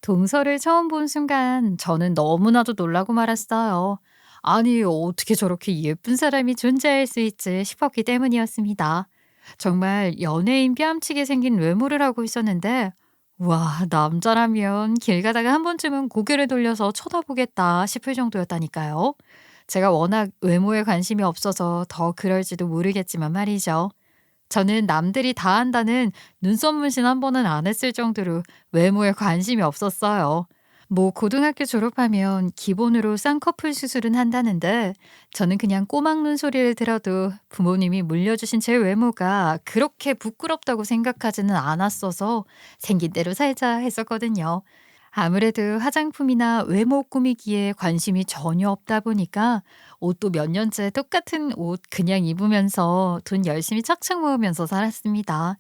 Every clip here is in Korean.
동서를 처음 본 순간 저는 너무나도 놀라고 말았어요. 아니, 어떻게 저렇게 예쁜 사람이 존재할 수 있지 싶었기 때문이었습니다. 정말 연예인 뺨치게 생긴 외모를 하고 있었는데, 와, 남자라면 길 가다가 한 번쯤은 고개를 돌려서 쳐다보겠다 싶을 정도였다니까요. 제가 워낙 외모에 관심이 없어서 더 그럴지도 모르겠지만 말이죠. 저는 남들이 다 한다는 눈썹 문신 한 번은 안 했을 정도로 외모에 관심이 없었어요. 뭐 고등학교 졸업하면 기본으로 쌍꺼풀 수술은 한다는데 저는 그냥 꼬막 눈소리를 들어도 부모님이 물려주신 제 외모가 그렇게 부끄럽다고 생각하지는 않았어서 생긴 대로 살자 했었거든요. 아무래도 화장품이나 외모 꾸미기에 관심이 전혀 없다 보니까 옷도 몇 년째 똑같은 옷 그냥 입으면서 돈 열심히 착착 모으면서 살았습니다.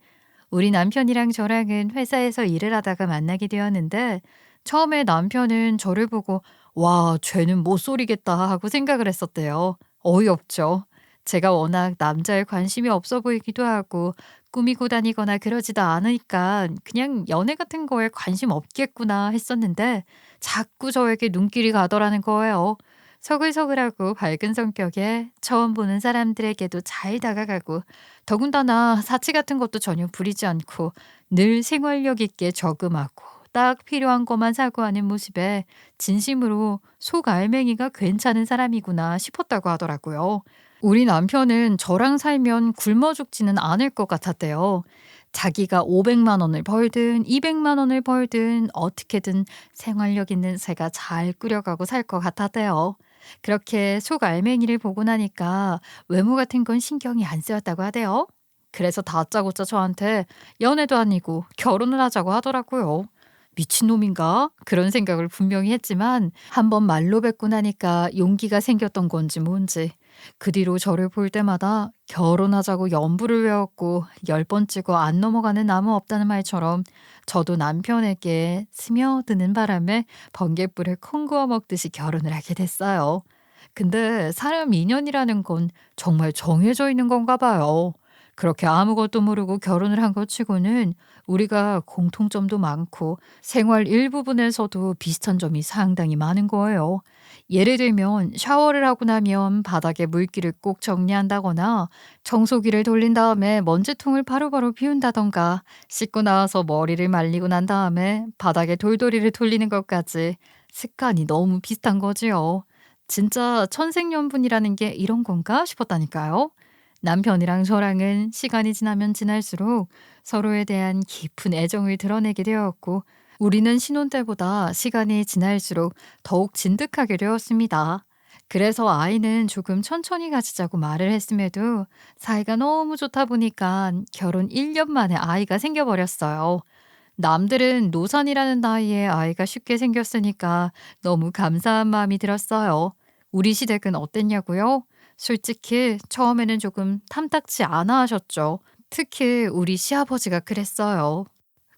우리 남편이랑 저랑은 회사에서 일을 하다가 만나게 되었는데 처음에 남편은 저를 보고 와, 쟤는 못 소리겠다 하고 생각을 했었대요. 어이없죠. 제가 워낙 남자에 관심이 없어 보이기도 하고 꾸미고 다니거나 그러지도 않으니까 그냥 연애 같은 거에 관심 없겠구나 했었는데 자꾸 저에게 눈길이 가더라는 거예요. 서글서글하고 밝은 성격에 처음 보는 사람들에게도 잘 다가가고 더군다나 사치 같은 것도 전혀 부리지 않고 늘 생활력 있게 저금하고 딱 필요한 것만 사고 하는 모습에 진심으로 속알맹이가 괜찮은 사람이구나 싶었다고 하더라고요. 우리 남편은 저랑 살면 굶어 죽지는 않을 것 같았대요. 자기가 500만 원을 벌든 200만 원을 벌든 어떻게든 생활력 있는 새가 잘 꾸려가고 살 것 같았대요. 그렇게 속알맹이를 보고 나니까 외모 같은 건 신경이 안 쓰였다고 하대요. 그래서 다짜고짜 저한테 연애도 아니고 결혼을 하자고 하더라고요. 미친놈인가? 그런 생각을 분명히 했지만 한번 말로 뱉고 나니까 용기가 생겼던 건지 뭔지 그 뒤로 저를 볼 때마다 결혼하자고 연부를 외웠고 10번 찍어 안 넘어가는 나무 없다는 말처럼 저도 남편에게 스며드는 바람에 번갯불에 콩 구워 먹듯이 결혼을 하게 됐어요. 근데 사람 인연이라는 건 정말 정해져 있는 건가 봐요. 그렇게 아무것도 모르고 결혼을 한 것 치고는 우리가 공통점도 많고 생활 일부분에서도 비슷한 점이 상당히 많은 거예요. 예를 들면 샤워를 하고 나면 바닥에 물기를 꼭 정리한다거나 청소기를 돌린 다음에 먼지통을 바로바로 비운다던가 씻고 나와서 머리를 말리고 난 다음에 바닥에 돌돌이를 돌리는 것까지 습관이 너무 비슷한 거지요. 진짜 천생연분이라는 게 이런 건가 싶었다니까요. 남편이랑 저랑은 시간이 지나면 지날수록 서로에 대한 깊은 애정을 드러내게 되었고, 우리는 신혼 때보다 시간이 지날수록 더욱 진득하게 되었습니다. 그래서 아이는 조금 천천히 가지자고 말을 했음에도 사이가 너무 좋다 보니까 결혼 1년 만에 아이가 생겨버렸어요. 남들은 노산이라는 나이에 아이가 쉽게 생겼으니까 너무 감사한 마음이 들었어요. 우리 시댁은 어땠냐고요? 솔직히 처음에는 조금 탐탁치 않아 하셨죠. 특히 우리 시아버지가 그랬어요.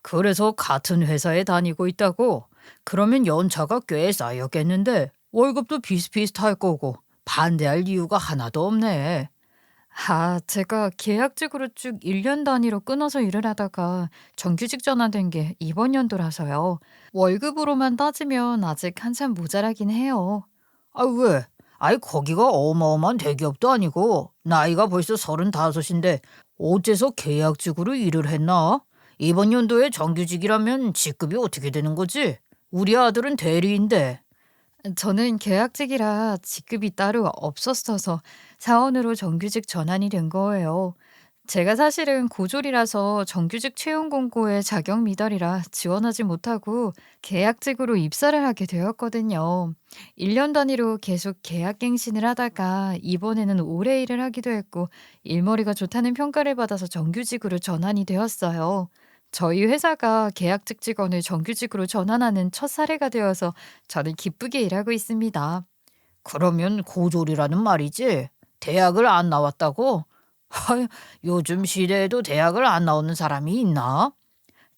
그래서 같은 회사에 다니고 있다고? 그러면 연차가 꽤 쌓였겠는데 월급도 비슷비슷할 거고 반대할 이유가 하나도 없네. 아, 제가 계약직으로 쭉 1년 단위로 끊어서 일을 하다가 정규직 전환된 게 이번 연도라서요. 월급으로만 따지면 아직 한참 모자라긴 해요. 아, 왜? 아이, 거기가 어마어마한 대기업도 아니고 나이가 벌써 35인데 어째서 계약직으로 일을 했나? 이번 연도에 정규직이라면 직급이 어떻게 되는 거지? 우리 아들은 대리인데. 저는 계약직이라 직급이 따로 없었어서 사원으로 정규직 전환이 된 거예요. 제가 사실은 고졸이라서 정규직 채용 공고에 자격 미달이라 지원하지 못하고 계약직으로 입사를 하게 되었거든요. 1년 단위로 계속 계약갱신을 하다가 이번에는 오래 일을 하기도 했고 일머리가 좋다는 평가를 받아서 정규직으로 전환이 되었어요. 저희 회사가 계약직 직원을 정규직으로 전환하는 첫 사례가 되어서 저는 기쁘게 일하고 있습니다. 그러면 고졸이라는 말이지? 대학을 안 나왔다고? 하, 요즘 시대에도 대학을 안 나오는 사람이 있나?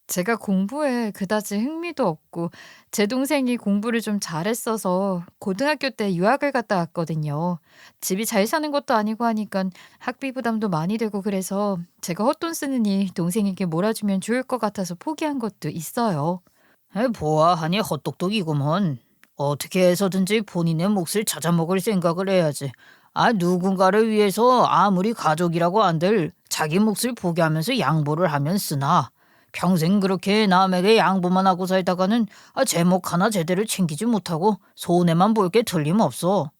제가 공부에 그다지 흥미도 없고 제 동생이 공부를 좀 잘했어서 고등학교 때 유학을 갔다 왔거든요. 집이 잘 사는 것도 아니고 하니까 학비 부담도 많이 되고 그래서 제가 헛돈 쓰느니 동생에게 몰아주면 좋을 것 같아서 포기한 것도 있어요. 보아하니 헛똑똑이구먼. 어떻게 해서든지 본인의 몫을 찾아먹을 생각을 해야지. 누군가를 위해서 아무리 가족이라고 한들 자기 몫을 포기하면서 양보를 하면 쓰나. 평생 그렇게 남에게 양보만 하고 살다가는 제목 하나 제대로 챙기지 못하고 손해만 볼 게 틀림없어.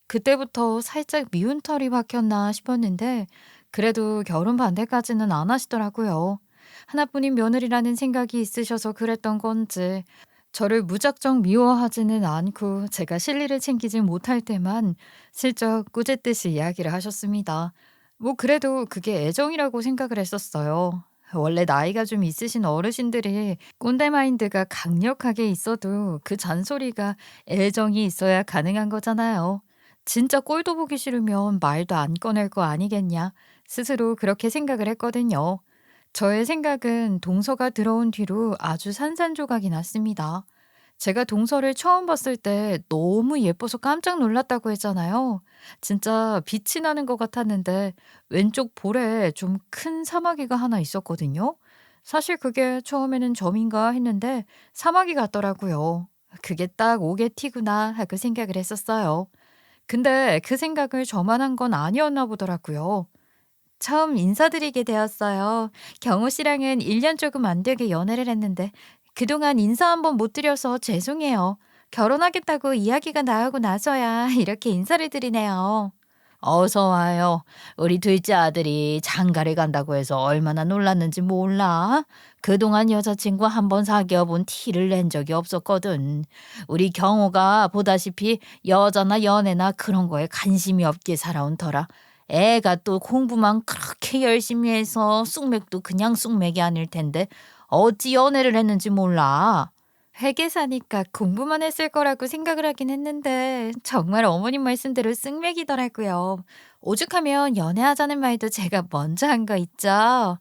그때부터 살짝 미운 털이 박혔나 싶었는데 그래도 결혼 반대까지는 안 하시더라고요. 하나뿐인 며느리라는 생각이 있으셔서 그랬던 건지 저를 무작정 미워하지는 않고 제가 실리를 챙기지 못할 때만 슬쩍 꾸짖듯이 이야기를 하셨습니다. 뭐 그래도 그게 애정이라고 생각을 했었어요. 원래 나이가 좀 있으신 어르신들이 꼰대 마인드가 강력하게 있어도 그 잔소리가 애정이 있어야 가능한 거잖아요. 진짜 꼴도 보기 싫으면 말도 안 꺼낼 거 아니겠냐. 스스로 그렇게 생각을 했거든요. 저의 생각은 동서가 들어온 뒤로 아주 산산조각이 났습니다. 제가 동서를 처음 봤을 때 너무 예뻐서 깜짝 놀랐다고 했잖아요. 진짜 빛이 나는 것 같았는데 왼쪽 볼에 좀 큰 사마귀가 하나 있었거든요. 사실 그게 처음에는 점인가 했는데 사마귀 같더라고요. 그게 딱 옥의 티구나 하고 생각을 했었어요. 근데 그 생각을 저만 한 건 아니었나 보더라고요. 처음 인사드리게 되었어요. 경호 씨랑은 1년 조금 안 되게 연애를 했는데 그동안 인사 한번 못 드려서 죄송해요. 결혼하겠다고 이야기가 나오고 나서야 이렇게 인사를 드리네요. 어서 와요. 우리 둘째 아들이 장가를 간다고 해서 얼마나 놀랐는지 몰라. 그동안 여자친구 한 번 사귀어 본 티를 낸 적이 없었거든. 우리 경호가 보다시피 여자나 연애나 그런 거에 관심이 없게 살아온 터라. 애가 또 공부만 그렇게 열심히 해서 쑥맥도 그냥 쑥맥이 아닐 텐데 어찌 연애를 했는지 몰라. 회계사니까 공부만 했을 거라고 생각을 하긴 했는데 정말 어머님 말씀대로 쓱맥이더라고요. 오죽하면 연애하자는 말도 제가 먼저 한 거 있죠.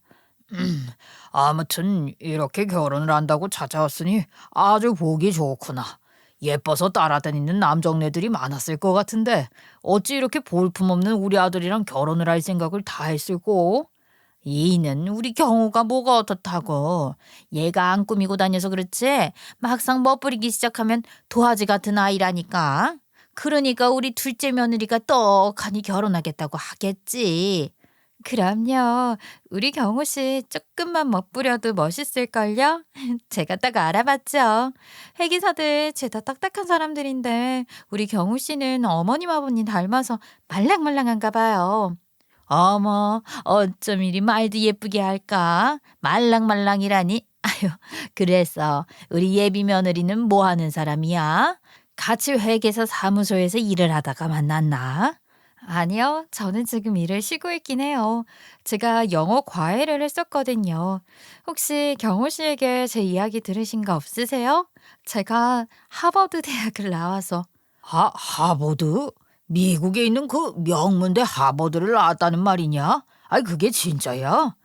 아무튼 이렇게 결혼을 한다고 찾아왔으니 아주 보기 좋구나. 예뻐서 따라다니는 남정네들이 많았을 것 같은데 어찌 이렇게 볼품없는 우리 아들이랑 결혼을 할 생각을 다 했을꼬? 이는 우리 경호가 뭐가 어떻다고. 얘가 안 꾸미고 다녀서 그렇지 막상 멋부리기 시작하면 도화지 같은 아이라니까. 그러니까 우리 둘째 며느리가 떡하니 결혼하겠다고 하겠지. 그럼요. 우리 경호 씨 조금만 멋부려도 멋있을걸요? 제가 딱 알아봤죠. 회계사들 죄다 딱딱한 사람들인데 우리 경호 씨는 어머님 아버님 닮아서 말랑말랑한가 봐요. 어머, 어쩜 이리 말도 예쁘게 할까? 말랑말랑이라니? 아유, 그래서 우리 예비 며느리는 뭐 하는 사람이야? 같이 회계사 사무소에서 일을 하다가 만났나? 아니요. 저는 지금 일을 쉬고 있긴 해요. 제가 영어 과외를 했었거든요. 혹시 경호 씨에게 제 이야기 들으신 거 없으세요? 제가 하버드 대학을 나와서 하버드? 미국에 있는 그 명문대 하버드를 나왔다는 말이냐? 그게 진짜야?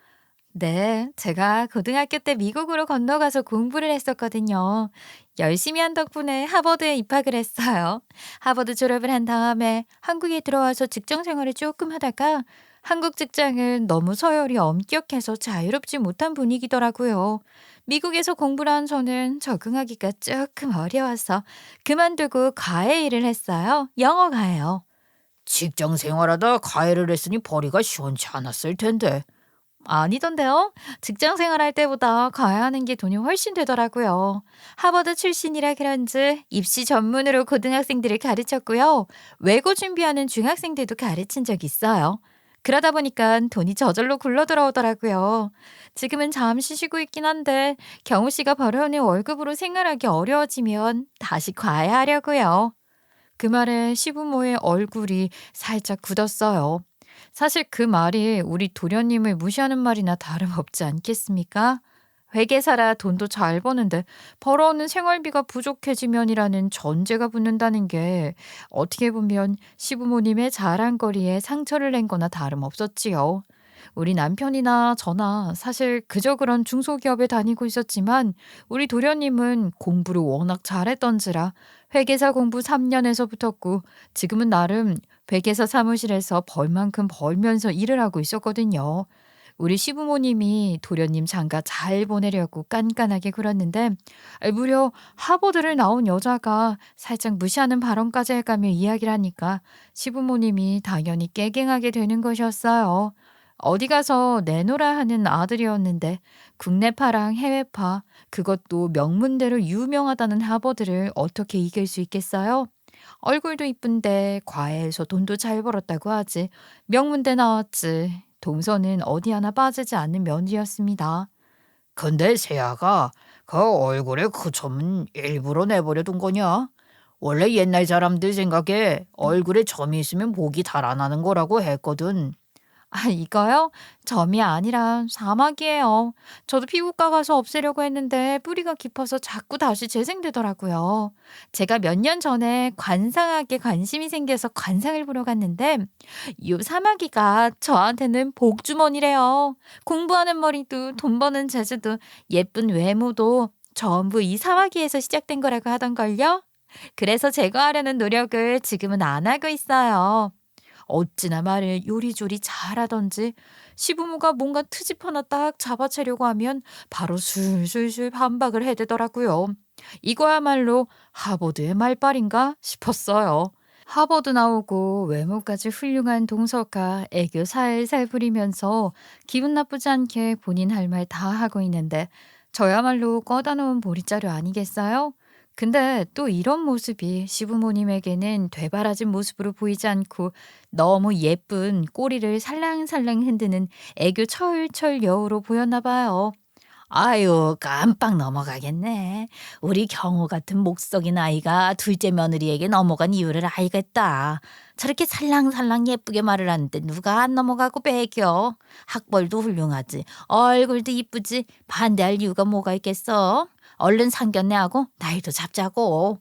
네, 제가 고등학교 때 미국으로 건너가서 공부를 했었거든요. 열심히 한 덕분에 하버드에 입학을 했어요. 하버드 졸업을 한 다음에 한국에 들어와서 직장 생활을 조금 하다가 한국 직장은 너무 서열이 엄격해서 자유롭지 못한 분위기더라고요. 미국에서 공부를 한 저는 적응하기가 조금 어려워서 그만두고 과외 일을 했어요. 영어 과외요. 직장 생활하다 과외를 했으니 벌이가 시원치 않았을 텐데. 아니던데요. 직장 생활할 때보다 가야 하는 게 돈이 훨씬 되더라고요. 하버드 출신이라 그런지 입시 전문으로 고등학생들을 가르쳤고요. 외고 준비하는 중학생들도 가르친 적 있어요. 그러다 보니까 돈이 저절로 굴러 들어오더라고요. 지금은 잠시 쉬고 있긴 한데 경우 씨가 벌어오는 월급으로 생활하기 어려워지면 다시 과외하려고요. 그 말에 시부모의 얼굴이 살짝 굳었어요. 사실 그 말이 우리 도련님을 무시하는 말이나 다름없지 않겠습니까? 회계사라 돈도 잘 버는데 벌어오는 생활비가 부족해지면이라는 전제가 붙는다는 게 어떻게 보면 시부모님의 자랑거리에 상처를 낸 거나 다름없었지요. 우리 남편이나 저나 사실 그저 그런 중소기업에 다니고 있었지만 우리 도련님은 공부를 워낙 잘했던지라 회계사 공부 3년에서 붙었고 지금은 나름 회계사 사무실에서 벌만큼 벌면서 일을 하고 있었거든요. 우리 시부모님이 도련님 장가 잘 보내려고 깐깐하게 굴었는데 무려 하버드를 나온 여자가 살짝 무시하는 발언까지 해가며 이야기를 하니까 시부모님이 당연히 깨갱하게 되는 것이었어요. 어디 가서 내노라 하는 아들이었는데 국내파랑 해외파 그것도 명문대로 유명하다는 하버드를 어떻게 이길 수 있겠어요? 얼굴도 이쁜데 과외해서 돈도 잘 벌었다고 하지. 명문대 나왔지. 동서는 어디 하나 빠지지 않는 며느리였습니다. 근데 세아가 그 얼굴에 그 점은 일부러 내버려 둔 거냐? 원래 옛날 사람들 생각에 얼굴에 점이 있으면 복이 달아나는 거라고 했거든. 이거요? 점이 아니라 사막이에요. 저도 피부과 가서 없애려고 했는데 뿌리가 깊어서 자꾸 다시 재생되더라고요. 제가 몇 년 전에 관상학에 관심이 생겨서 관상을 보러 갔는데 요 사마귀가 저한테는 복주머니래요. 공부하는 머리도 돈 버는 재주도 예쁜 외모도 전부 이 사마귀에서 시작된 거라고 하던걸요. 그래서 제거하려는 노력을 지금은 안 하고 있어요. 어찌나 말을 요리조리 잘하던지 시부모가 뭔가 트집 하나 딱 잡아채려고 하면 바로 술술술 반박을 해대더라고요. 이거야말로 하버드의 말빨인가 싶었어요. 하버드 나오고 외모까지 훌륭한 동서가 애교 살살 부리면서 기분 나쁘지 않게 본인 할 말 다 하고 있는데 저야말로 꺼다 놓은 보리자루 아니겠어요? 근데 또 이런 모습이 시부모님에게는 되바라진 모습으로 보이지 않고 너무 예쁜 꼬리를 살랑살랑 흔드는 애교 철철 여우로 보였나 봐요. 아유, 깜빡 넘어가겠네. 우리 경호 같은 목석인 아이가 둘째 며느리에게 넘어간 이유를 알겠다. 저렇게 살랑살랑 예쁘게 말을 하는데 누가 안 넘어가고 배겨. 학벌도 훌륭하지. 얼굴도 이쁘지. 반대할 이유가 뭐가 있겠어? 얼른 상견례하고 나이도 잡자고.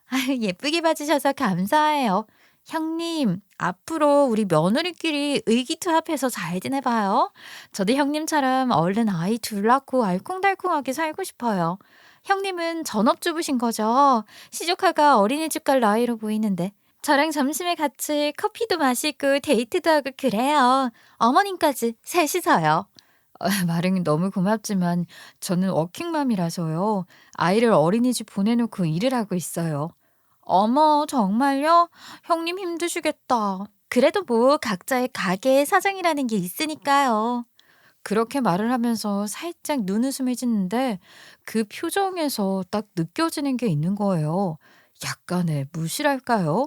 아유, 예쁘게 봐주셔서 감사해요. 형님, 앞으로 우리 며느리끼리 의기투합해서 잘 지내봐요. 저도 형님처럼 얼른 아이 둘 낳고 알콩달콩하게 살고 싶어요. 형님은 전업주부신 거죠? 시조카가 어린이집 갈 나이로 보이는데. 저랑 점심에 같이 커피도 마시고 데이트도 하고 그래요. 어머님까지 셋이서요. 말은 너무 고맙지만 저는 워킹맘이라서요. 아이를 어린이집 보내놓고 일을 하고 있어요. 어머, 정말요? 형님 힘드시겠다. 그래도 뭐 각자의 가게의 사정이라는 게 있으니까요. 그렇게 말을 하면서 살짝 눈웃음을 짓는데 그 표정에서 딱 느껴지는 게 있는 거예요. 약간의 무시랄까요?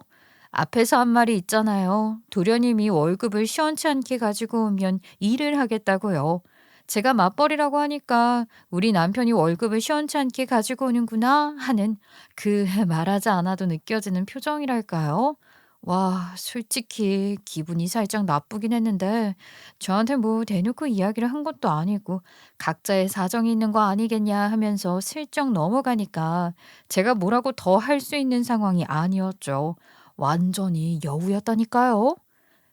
앞에서 한 말이 있잖아요. 도련님이 월급을 시원치 않게 가지고 오면 일을 하겠다고요. 제가 맞벌이라고 하니까 우리 남편이 월급을 시원치 않게 가지고 오는구나 하는 그 말하지 않아도 느껴지는 표정이랄까요? 와, 솔직히 기분이 살짝 나쁘긴 했는데 저한테 뭐 대놓고 이야기를 한 것도 아니고 각자의 사정이 있는 거 아니겠냐 하면서 슬쩍 넘어가니까 제가 뭐라고 더 할 수 있는 상황이 아니었죠. 완전히 여우였다니까요.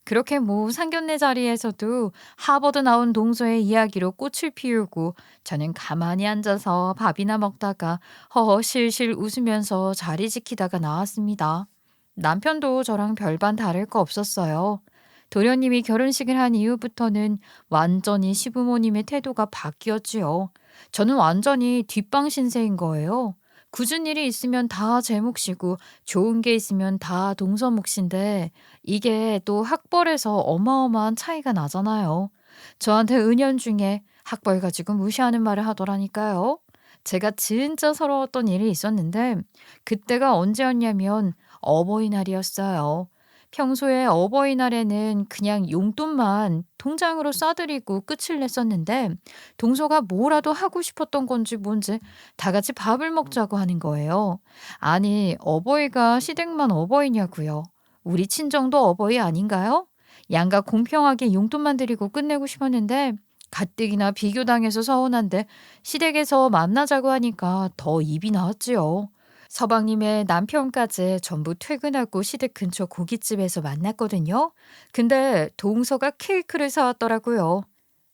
그렇게 뭐 상견례 자리에서도 하버드 나온 동서의 이야기로 꽃을 피우고 저는 가만히 앉아서 밥이나 먹다가 허허 실실 웃으면서 자리 지키다가 나왔습니다. 남편도 저랑 별반 다를 거 없었어요. 도련님이 결혼식을 한 이후부터는 완전히 시부모님의 태도가 바뀌었지요. 저는 완전히 뒷방 신세인 거예요. 굳은 일이 있으면 다 제 몫이고 좋은 게 있으면 다 동서 몫인데 이게 또 학벌에서 어마어마한 차이가 나잖아요. 저한테 은연중에 학벌 가지고 무시하는 말을 하더라니까요. 제가 진짜 서러웠던 일이 있었는데 그때가 언제였냐면 어버이날이었어요. 평소에 어버이날에는 그냥 용돈만 통장으로 싸드리고 끝을 냈었는데 동서가 뭐라도 하고 싶었던 건지 뭔지 다 같이 밥을 먹자고 하는 거예요. 아니, 어버이가 시댁만 어버이냐고요. 우리 친정도 어버이 아닌가요? 양가 공평하게 용돈만 드리고 끝내고 싶었는데 가뜩이나 비교당해서 서운한데 시댁에서 만나자고 하니까 더 입이 나왔지요. 서방님의 남편까지 전부 퇴근하고 시댁 근처 고깃집에서 만났거든요. 근데 동서가 케이크를 사왔더라고요.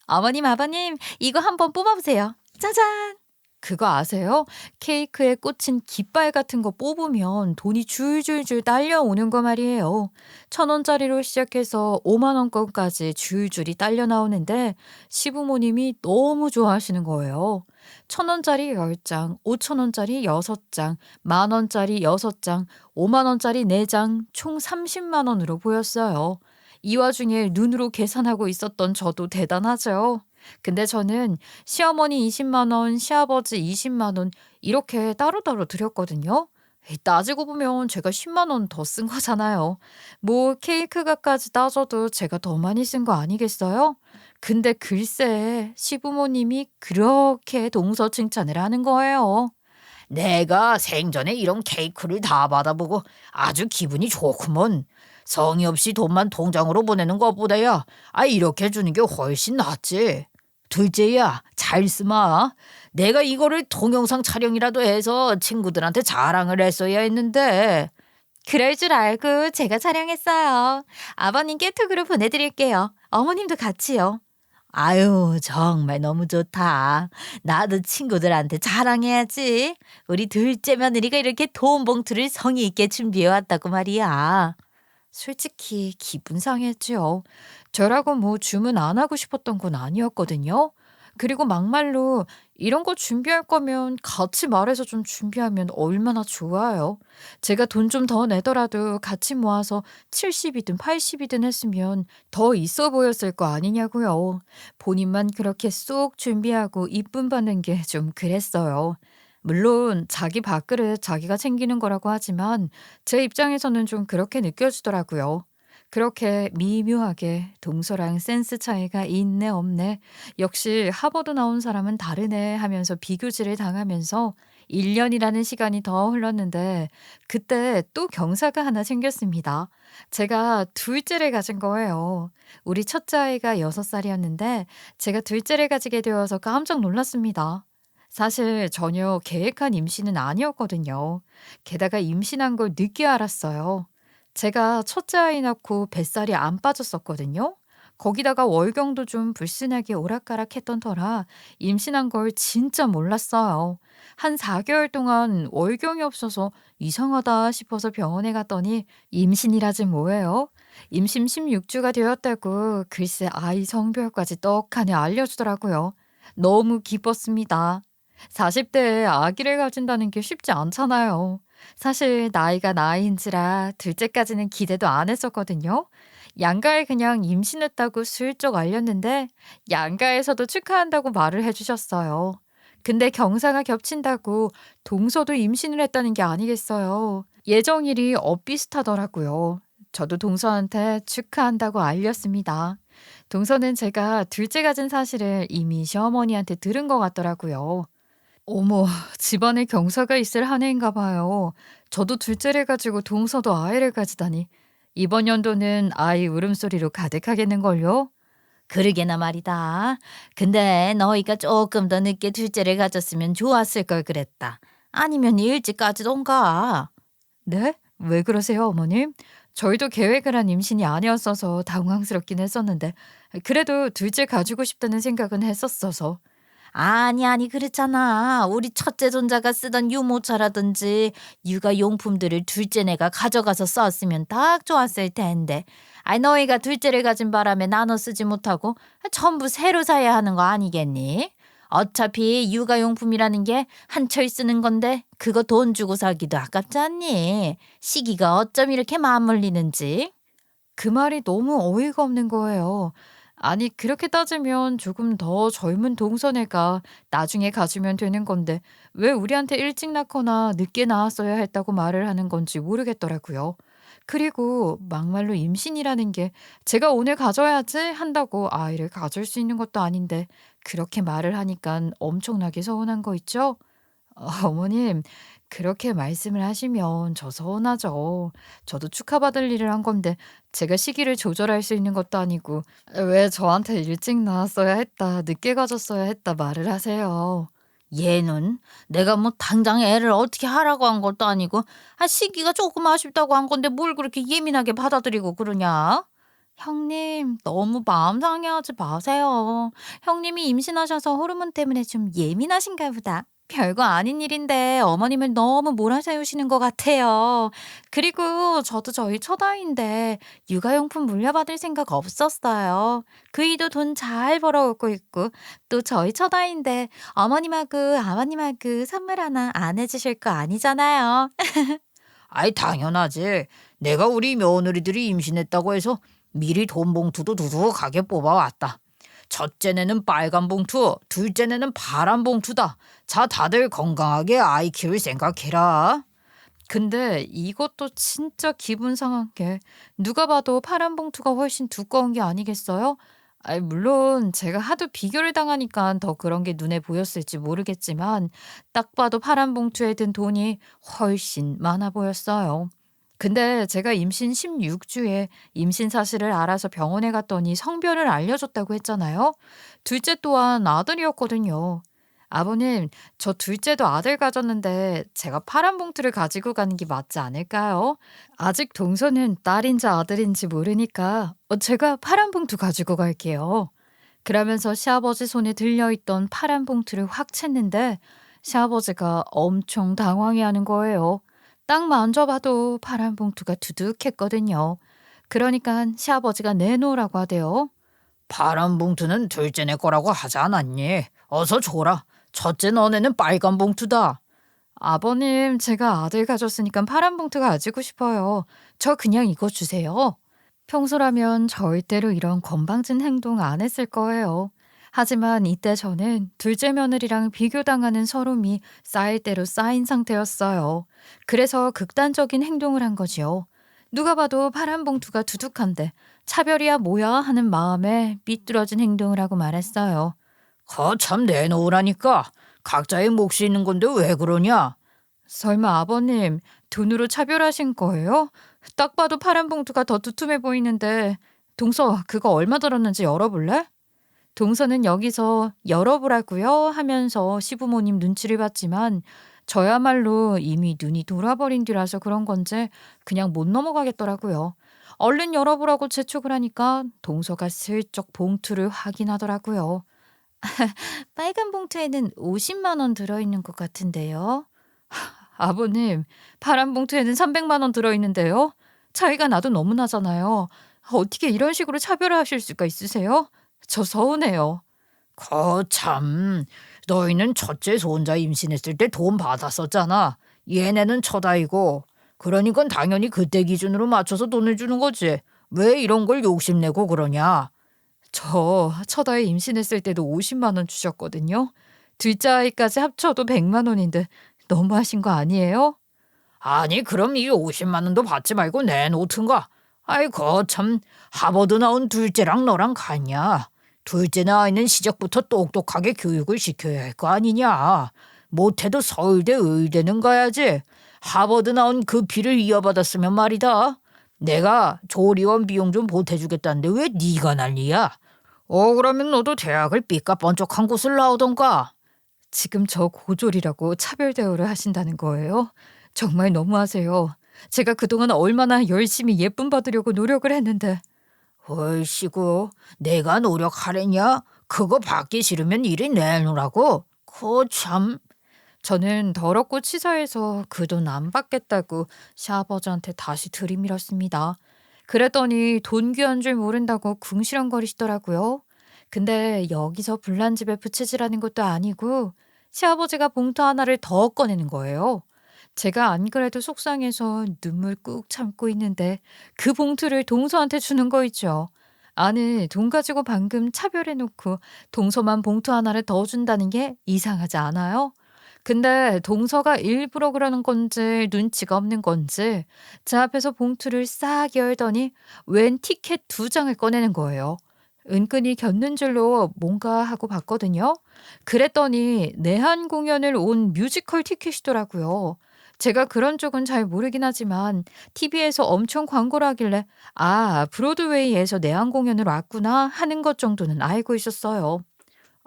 어머님, 아버님, 이거 한번 뽑아보세요. 짜잔! 그거 아세요? 케이크에 꽂힌 깃발 같은 거 뽑으면 돈이 줄줄줄 딸려오는 거 말이에요. 1,000원짜리로 시작해서 5만 원권까지 줄줄이 딸려 나오는데 시부모님이 너무 좋아하시는 거예요. 1,000원짜리 10장, 5,000원짜리 6장, 만 원짜리 6장, 5만 원짜리 4장, 총 30만 원으로 보였어요. 이 와중에 눈으로 계산하고 있었던 저도 대단하죠. 근데 저는 시어머니 20만 원, 시아버지 20만 원 이렇게 따로따로 드렸거든요. 에이, 따지고 보면 제가 10만 원 더 쓴 거잖아요. 뭐 케이크 값까지 따져도 제가 더 많이 쓴 거 아니겠어요? 근데 글쎄 시부모님이 그렇게 동서 칭찬을 하는 거예요. 내가 생전에 이런 케이크를 다 받아보고 아주 기분이 좋구먼. 성의 없이 돈만 통장으로 보내는 것보다야 이렇게 주는 게 훨씬 낫지. 둘째야, 잘 쓰마. 내가 이거를 동영상 촬영이라도 해서 친구들한테 자랑을 했어야 했는데. 그럴 줄 알고 제가 촬영했어요. 아버님께 톡으로 보내드릴게요. 어머님도 같이요. 아유, 정말 너무 좋다. 나도 친구들한테 자랑해야지. 우리 둘째 며느리가 이렇게 돈 봉투를 성의 있게 준비해 왔다고 말이야. 솔직히 기분 상했지요. 저라고 뭐 주문 안 하고 싶었던 건 아니었거든요. 그리고 막말로 이런 거 준비할 거면 같이 말해서 좀 준비하면 얼마나 좋아요. 제가 돈 좀 더 내더라도 같이 모아서 70이든 80이든 했으면 더 있어 보였을 거 아니냐고요. 본인만 그렇게 쏙 준비하고 이쁨 받는 게 좀 그랬어요. 물론 자기 밥그릇 자기가 챙기는 거라고 하지만 제 입장에서는 좀 그렇게 느껴지더라고요. 그렇게 미묘하게 동서랑 센스 차이가 있네 없네. 역시 하버드 나온 사람은 다르네 하면서 비교질을 당하면서 1년이라는 시간이 더 흘렀는데 그때 또 경사가 하나 생겼습니다. 제가 둘째를 가진 거예요. 우리 첫째 아이가 6살이었는데 제가 둘째를 가지게 되어서 깜짝 놀랐습니다. 사실 전혀 계획한 임신은 아니었거든요. 게다가 임신한 걸 늦게 알았어요. 제가 첫째 아이 낳고 뱃살이 안 빠졌었거든요. 거기다가 월경도 좀 불순하게 오락가락했던 터라 임신한 걸 진짜 몰랐어요. 한 4개월 동안 월경이 없어서 이상하다 싶어서 병원에 갔더니 임신이라지 뭐예요? 임신 16주가 되었다고 글쎄 아이 성별까지 떡하니 알려주더라고요. 너무 기뻤습니다. 40대에 아기를 가진다는 게 쉽지 않잖아요. 사실 나이가 나이인지라 둘째까지는 기대도 안 했었거든요. 양가에 그냥 임신했다고 슬쩍 알렸는데 양가에서도 축하한다고 말을 해주셨어요. 근데 경사가 겹친다고 동서도 임신을 했다는 게 아니겠어요. 예정일이 엇비슷하더라고요. 저도 동서한테 축하한다고 알렸습니다. 동서는 제가 둘째 가진 사실을 이미 시어머니한테 들은 것 같더라고요. 어머, 집안에 경사가 있을 한 해인가 봐요. 저도 둘째를 가지고 동서도 아이를 가지다니. 이번 연도는 아이 울음소리로 가득하겠는걸요? 그러게나 말이다. 근데 너희가 조금 더 늦게 둘째를 가졌으면 좋았을 걸 그랬다. 아니면 일찍 가지던가. 네? 왜 그러세요, 어머님? 저희도 계획을 한 임신이 아니었어서 당황스럽긴 했었는데, 그래도 둘째 가지고 싶다는 생각은 했었어서. 아니, 그렇잖아. 우리 첫째 손자가 쓰던 유모차라든지 육아용품들을 둘째네가 가져가서 썼으면 딱 좋았을 텐데. 너희가 둘째를 가진 바람에 나눠 쓰지 못하고 전부 새로 사야 하는 거 아니겠니? 어차피 육아용품이라는 게 한철 쓰는 건데 그거 돈 주고 사기도 아깝지 않니? 시기가 어쩜 이렇게 맞물리는지. 그 말이 너무 어이가 없는 거예요. 아니, 그렇게 따지면 조금 더 젊은 동서애가 나중에 가지면 되는 건데 왜 우리한테 일찍 낳거나 늦게 낳았어야 했다고 말을 하는 건지 모르겠더라고요. 그리고 막말로 임신이라는 게 제가 오늘 가져야지 한다고 아이를 가질 수 있는 것도 아닌데 그렇게 말을 하니까 엄청나게 서운한 거 있죠? 어머님, 그렇게 말씀을 하시면 저 서운하죠. 저도 축하받을 일을 한 건데 제가 시기를 조절할 수 있는 것도 아니고 왜 저한테 일찍 낳았어야 했다, 늦게 가졌어야 했다 말을 하세요. 얘는 내가 뭐 당장 애를 어떻게 하라고 한 것도 아니고 시기가 조금 아쉽다고 한 건데 뭘 그렇게 예민하게 받아들이고 그러냐? 형님, 너무 마음 상해하지 마세요. 형님이 임신하셔서 호르몬 때문에 좀 예민하신가 보다. 별거 아닌 일인데 어머님을 너무 몰아세우시는 것 같아요. 그리고 저도 저희 처다인데 육아용품 물려받을 생각 없었어요. 그 이도 돈 잘 벌어오고 있고 또 저희 처다인데 어머님하고 아버님하고 선물 하나 안 해주실 거 아니잖아요. 아이, 당연하지. 내가 우리 며느리들이 임신했다고 해서 미리 돈 봉투도 두둑하게 뽑아왔다. 첫째네는 빨간 봉투, 둘째네는 파란 봉투다. 자, 다들 건강하게 아이 키울 생각해라. 근데 이것도 진짜 기분 상한 게 누가 봐도 파란 봉투가 훨씬 두꺼운 게 아니겠어요? 아이, 물론 제가 하도 비교를 당하니까 더 그런 게 눈에 보였을지 모르겠지만 딱 봐도 파란 봉투에 든 돈이 훨씬 많아 보였어요. 근데 제가 임신 16주에 임신 사실을 알아서 병원에 갔더니 성별을 알려줬다고 했잖아요. 둘째 또한 아들이었거든요. 아버님, 저 둘째도 아들 가졌는데 제가 파란 봉투를 가지고 가는 게 맞지 않을까요? 아직 동서는 딸인지 아들인지 모르니까 제가 파란 봉투 가지고 갈게요. 그러면서 시아버지 손에 들려있던 파란 봉투를 확 챘는데 시아버지가 엄청 당황해하는 거예요. 딱 만져봐도 파란 봉투가 두둑했거든요. 그러니까 시아버지가 내놓으라고 하대요. 파란 봉투는 둘째네 거라고 하지 않았니? 어서 줘라. 첫째 너네는 빨간 봉투다. 아버님, 제가 아들 가졌으니까 파란 봉투 가지고 싶어요. 저 그냥 이거 주세요. 평소라면 절대로 이런 건방진 행동 안 했을 거예요. 하지만 이때 저는 둘째 며느리랑 비교당하는 서름이 쌓일 대로 쌓인 상태였어요. 그래서 극단적인 행동을 한 거지요. 누가 봐도 파란 봉투가 두둑한데 차별이야 뭐야 하는 마음에 삐뚤어진 행동을 하고 말했어요. 참 내놓으라니까. 각자의 몫이 있는 건데 왜 그러냐? 설마 아버님 돈으로 차별하신 거예요? 딱 봐도 파란 봉투가 더 두툼해 보이는데 동서 그거 얼마 들었는지 열어볼래? 동서는 여기서 열어보라고요 하면서 시부모님 눈치를 봤지만 저야말로 이미 눈이 돌아버린 뒤라서 그런 건지 그냥 못 넘어가겠더라고요. 얼른 열어보라고 재촉을 하니까 동서가 슬쩍 봉투를 확인하더라고요. 빨간 봉투에는 50만 원 들어있는 것 같은데요. 아버님, 파란 봉투에는 300만 원 들어있는데요. 차이가 나도 너무 나잖아요. 어떻게 이런 식으로 차별을 하실 수가 있으세요? 저 서운해요. 참. 너희는 첫째 손자 임신했을 때 돈 받았었잖아. 얘네는 첫아이고. 그러니까 당연히 그때 기준으로 맞춰서 돈을 주는 거지. 왜 이런 걸 욕심내고 그러냐? 저 첫아이 임신했을 때도 50만 원 주셨거든요. 둘째 아이까지 합쳐도 100만 원인데 너무하신 거 아니에요? 아니, 그럼 이 50만 원도 받지 말고 내놓든가. 아이고, 참. 하버드 나온 둘째랑 너랑 같냐? 둘째 아이는 시작부터 똑똑하게 교육을 시켜야 할 거 아니냐? 못해도 서울대 의대는 가야지. 하버드 나온 그 피를 이어받았으면 말이다. 내가 조리원 비용 좀 보태주겠다는데 왜 네가 난리야? 그러면 너도 대학을 삐까번쩍한 곳을 나오던가. 지금 저 고졸이라고 차별 대우를 하신다는 거예요? 정말 너무하세요. 제가 그동안 얼마나 열심히 예쁨 받으려고 노력을 했는데. 얼씨구, 내가 노력하랬냐? 그거 받기 싫으면 이리 내놓으라고. 참. 저는 더럽고 치사해서 그 돈 안 받겠다고 시아버지한테 다시 들이밀었습니다. 그랬더니 돈 귀한 줄 모른다고 궁시렁거리시더라고요. 근데 여기서 불난 집에 부채질하는 것도 아니고 시아버지가 봉투 하나를 더 꺼내는 거예요. 제가 안 그래도 속상해서 눈물 꾹 참고 있는데 그 봉투를 동서한테 주는 거 있죠. 아니, 돈 가지고 방금 차별해놓고 동서만 봉투 하나를 더 준다는 게 이상하지 않아요? 근데 동서가 일부러 그러는 건지 눈치가 없는 건지 제 앞에서 봉투를 싹 열더니 웬 티켓 2장을 꺼내는 거예요. 은근히 곁는 줄로 뭔가 하고 봤거든요. 그랬더니 내한 공연을 온 뮤지컬 티켓이더라고요. 제가 그런 쪽은 잘 모르긴 하지만 TV에서 엄청 광고를 하길래 아, 브로드웨이에서 내한 공연을 왔구나 하는 것 정도는 알고 있었어요.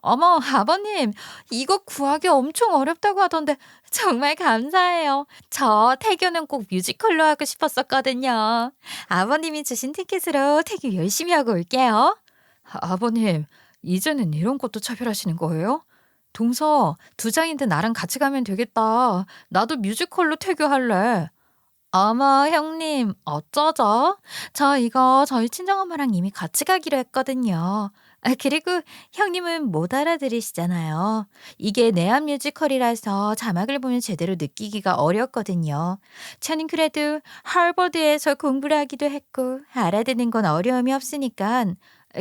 어머, 아버님, 이거 구하기 엄청 어렵다고 하던데 정말 감사해요. 저 태교는 꼭 뮤지컬로 하고 싶었었거든요. 아버님이 주신 티켓으로 태교 열심히 하고 올게요. 아버님, 이제는 이런 것도 차별하시는 거예요? 동서, 두 장인데 나랑 같이 가면 되겠다. 나도 뮤지컬로 퇴교할래. 어머, 형님, 어쩌죠? 저 이거 저희 친정엄마랑 이미 같이 가기로 했거든요. 그리고 형님은 못 알아들으시잖아요. 이게 내한 뮤지컬이라서 자막을 보면 제대로 느끼기가 어렵거든요. 저는 그래도 하버드에서 공부를 하기도 했고 알아듣는 건 어려움이 없으니까.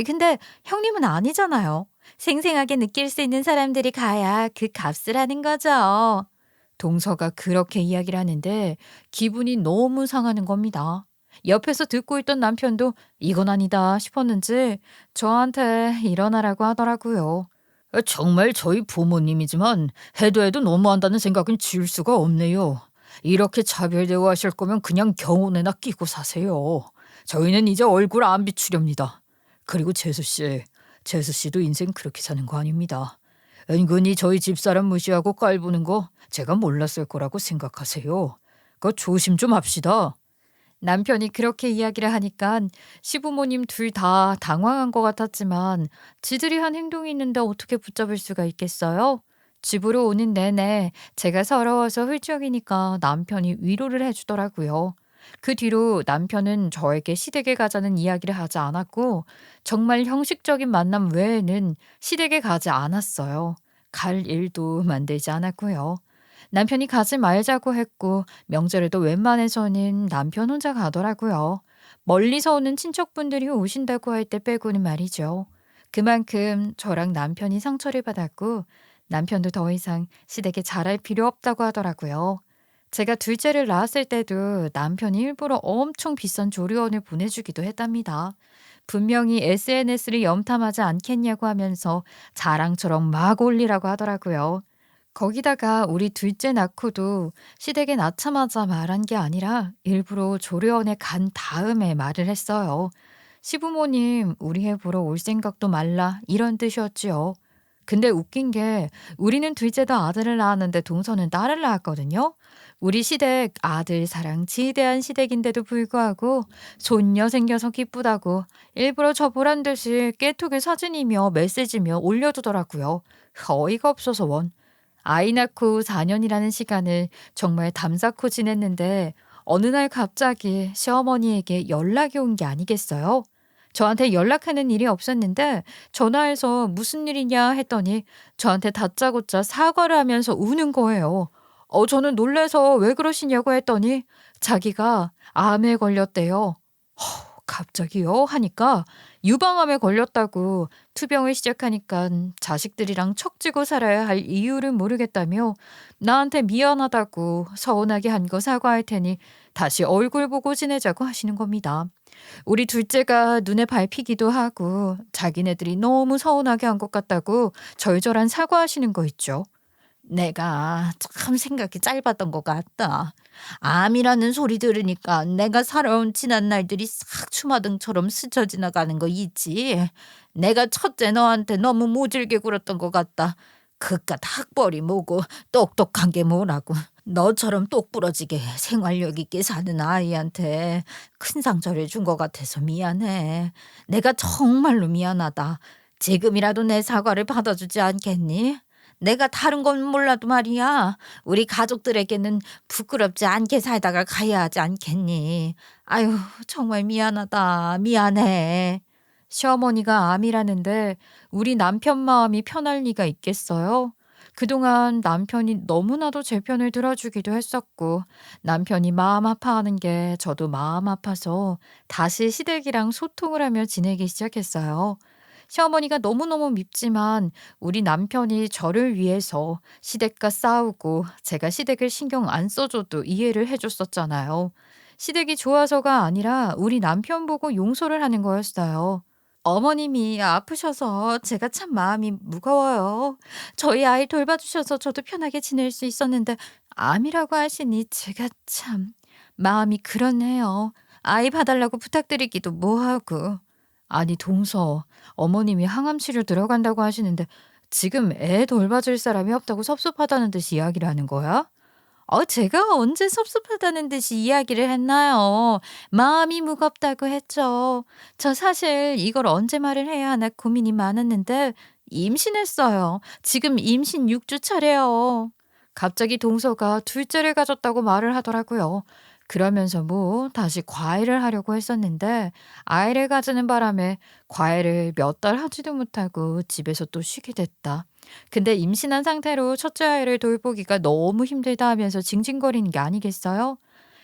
근데 형님은 아니잖아요. 생생하게 느낄 수 있는 사람들이 가야 그 값을 하는 거죠. 동서가 그렇게 이야기를 하는데 기분이 너무 상하는 겁니다. 옆에서 듣고 있던 남편도 이건 아니다 싶었는지 저한테 일어나라고 하더라고요. 정말 저희 부모님이지만 해도 해도 너무한다는 생각은 지울 수가 없네요. 이렇게 차별 대우하실 거면 그냥 경운에나 끼고 사세요. 저희는 이제 얼굴 안 비추렵니다. 그리고 재수 씨도 인생 그렇게 사는 거 아닙니다. 은근히 저희 집사람 무시하고 깔보는 거 제가 몰랐을 거라고 생각하세요. 그거 조심 좀 합시다. 남편이 그렇게 이야기를 하니까 시부모님 둘 다 당황한 것 같았지만 지들이 한 행동이 있는데 어떻게 붙잡을 수가 있겠어요? 집으로 오는 내내 제가 서러워서 훌쩍이니까 남편이 위로를 해주더라고요. 그 뒤로 남편은 저에게 시댁에 가자는 이야기를 하지 않았고 정말 형식적인 만남 외에는 시댁에 가지 않았어요. 갈 일도 만들지 않았고요. 남편이 가지 말자고 했고 명절에도 웬만해서는 남편 혼자 가더라고요. 멀리서 오는 친척분들이 오신다고 할 때 빼고는 말이죠. 그만큼 저랑 남편이 상처를 받았고 남편도 더 이상 시댁에 잘할 필요 없다고 하더라고요. 제가 둘째를 낳았을 때도 남편이 일부러 엄청 비싼 조리원을 보내주기도 했답니다. 분명히 SNS를 염탐하지 않겠냐고 하면서 자랑처럼 막 올리라고 하더라고요. 거기다가 우리 둘째 낳고도 시댁에 낳자마자 말한 게 아니라 일부러 조리원에 간 다음에 말을 했어요. 시부모님, 우리 애 보러 올 생각도 말라 이런 뜻이었지요. 근데 웃긴 게 우리는 둘째 다 아들을 낳았는데 동서는 딸을 낳았거든요. 우리 시댁 아들 사랑 지대한 시댁인데도 불구하고 손녀 생겨서 기쁘다고 일부러 저 보란 듯이 깨톡에 사진이며 메시지며 올려두더라고요. 어이가 없어서 원. 아이 낳고 4년이라는 시간을 정말 담쌓고 지냈는데 어느 날 갑자기 시어머니에게 연락이 온 게 아니겠어요? 저한테 연락하는 일이 없었는데 전화해서 무슨 일이냐 했더니 저한테 다짜고짜 사과를 하면서 우는 거예요. 저는 놀라서 왜 그러시냐고 했더니 자기가 암에 걸렸대요. 갑자기요? 하니까 유방암에 걸렸다고 투병을 시작하니까 자식들이랑 척지고 살아야 할 이유를 모르겠다며 나한테 미안하다고 서운하게 한 거 사과할 테니 다시 얼굴 보고 지내자고 하시는 겁니다. 우리 둘째가 눈에 밟히기도 하고 자기네들이 너무 서운하게 한 것 같다고 절절한 사과하시는 거 있죠. 내가 참 생각이 짧았던 것 같다. 암이라는 소리 들으니까 내가 살아온 지난 날들이 싹 추마등처럼 스쳐 지나가는 거 있지. 내가 첫째 너한테 너무 모질게 굴었던 것 같다. 그깟 학벌이 뭐고 똑똑한 게 뭐라고. 너처럼 똑부러지게 생활력 있게 사는 아이한테 큰 상처를 준 것 같아서 미안해. 내가 정말로 미안하다. 지금이라도 내 사과를 받아주지 않겠니? 내가 다른 건 몰라도 말이야. 우리 가족들에게는 부끄럽지 않게 살다가 가야 하지 않겠니? 아유, 정말 미안하다. 미안해. 시어머니가 암이라는데 우리 남편 마음이 편할 리가 있겠어요? 그동안 남편이 너무나도 제 편을 들어주기도 했었고 남편이 마음 아파하는 게 저도 마음 아파서 다시 시댁이랑 소통을 하며 지내기 시작했어요. 시어머니가 너무너무 밉지만 우리 남편이 저를 위해서 시댁과 싸우고 제가 시댁을 신경 안 써줘도 이해를 해줬었잖아요. 시댁이 좋아서가 아니라 우리 남편 보고 용서를 하는 거였어요. 어머님이 아프셔서 제가 참 마음이 무거워요. 저희 아이 돌봐주셔서 저도 편하게 지낼 수 있었는데 암이라고 하시니 제가 참 마음이 그렇네요. 아이 봐달라고 부탁드리기도 뭐하고. 아니 동서, 어머님이 항암 치료 들어간다고 하시는데 지금 애 돌봐줄 사람이 없다고 섭섭하다는 듯이 이야기를 하는 거야? 제가 언제 섭섭하다는 듯이 이야기를 했나요? 마음이 무겁다고 했죠. 저 사실 이걸 언제 말을 해야 하나 고민이 많았는데 임신했어요. 지금 임신 6주 차래요. 갑자기 동서가 둘째를 가졌다고 말을 하더라고요. 그러면서 뭐 다시 과외를 하려고 했었는데 아이를 가지는 바람에 과외를 몇 달 하지도 못하고 집에서 또 쉬게 됐다. 근데 임신한 상태로 첫째 아이를 돌보기가 너무 힘들다 하면서 징징거리는 게 아니겠어요?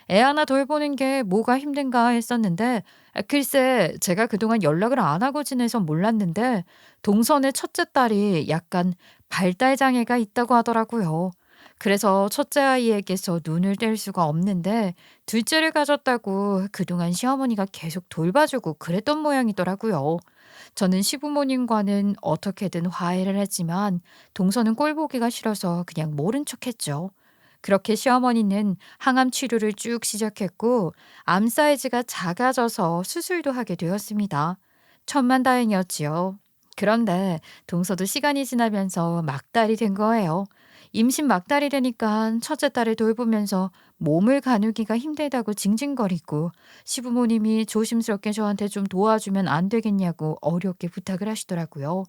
애 하나 돌보는 게 뭐가 힘든가 했었는데 글쎄 제가 그동안 연락을 안 하고 지내서 몰랐는데 동선의 첫째 딸이 약간 발달 장애가 있다고 하더라고요. 그래서 첫째 아이에게서 눈을 뗄 수가 없는데 둘째를 가졌다고 그동안 시어머니가 계속 돌봐주고 그랬던 모양이더라고요. 저는 시부모님과는 어떻게든 화해를 했지만 동서는 꼴 보기가 싫어서 그냥 모른 척했죠. 그렇게 시어머니는 항암 치료를 쭉 시작했고 암 사이즈가 작아져서 수술도 하게 되었습니다. 천만다행이었지요. 그런데 동서도 시간이 지나면서 막달이 된 거예요. 임신 막달이 되니까 첫째 딸을 돌보면서 몸을 가누기가 힘들다고 징징거리고 시부모님이 조심스럽게 저한테 좀 도와주면 안 되겠냐고 어렵게 부탁을 하시더라고요.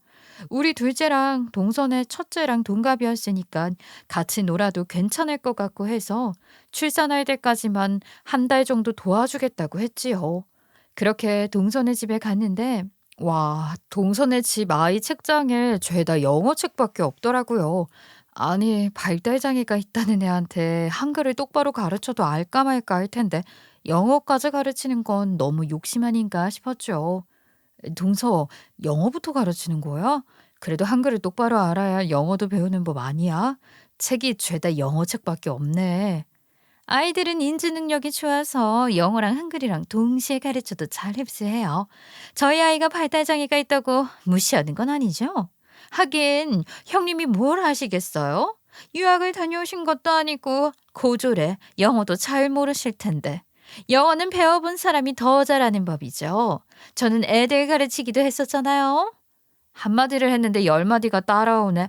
우리 둘째랑 동선의 첫째랑 동갑이었으니까 같이 놀아도 괜찮을 것 같고 해서 출산할 때까지만 한 달 정도 도와주겠다고 했지요. 그렇게 동선의 집에 갔는데 와, 동선의 집 아이 책장에 죄다 영어 책밖에 없더라고요. 아니, 발달 장애가 있다는 애한테 한글을 똑바로 가르쳐도 알까 말까 할 텐데 영어까지 가르치는 건 너무 욕심 아닌가 싶었죠. 동서, 영어부터 가르치는 거야? 그래도 한글을 똑바로 알아야 영어도 배우는 법 아니야? 책이 죄다 영어 책밖에 없네. 아이들은 인지 능력이 좋아서 영어랑 한글이랑 동시에 가르쳐도 잘 흡수해요. 저희 아이가 발달 장애가 있다고 무시하는 건 아니죠? 하긴 형님이 뭘 하시겠어요? 유학을 다녀오신 것도 아니고 고졸에 영어도 잘 모르실 텐데. 영어는 배워본 사람이 더 잘하는 법이죠. 저는 애들 가르치기도 했었잖아요. 한마디를 했는데 열 마디가 따라오네.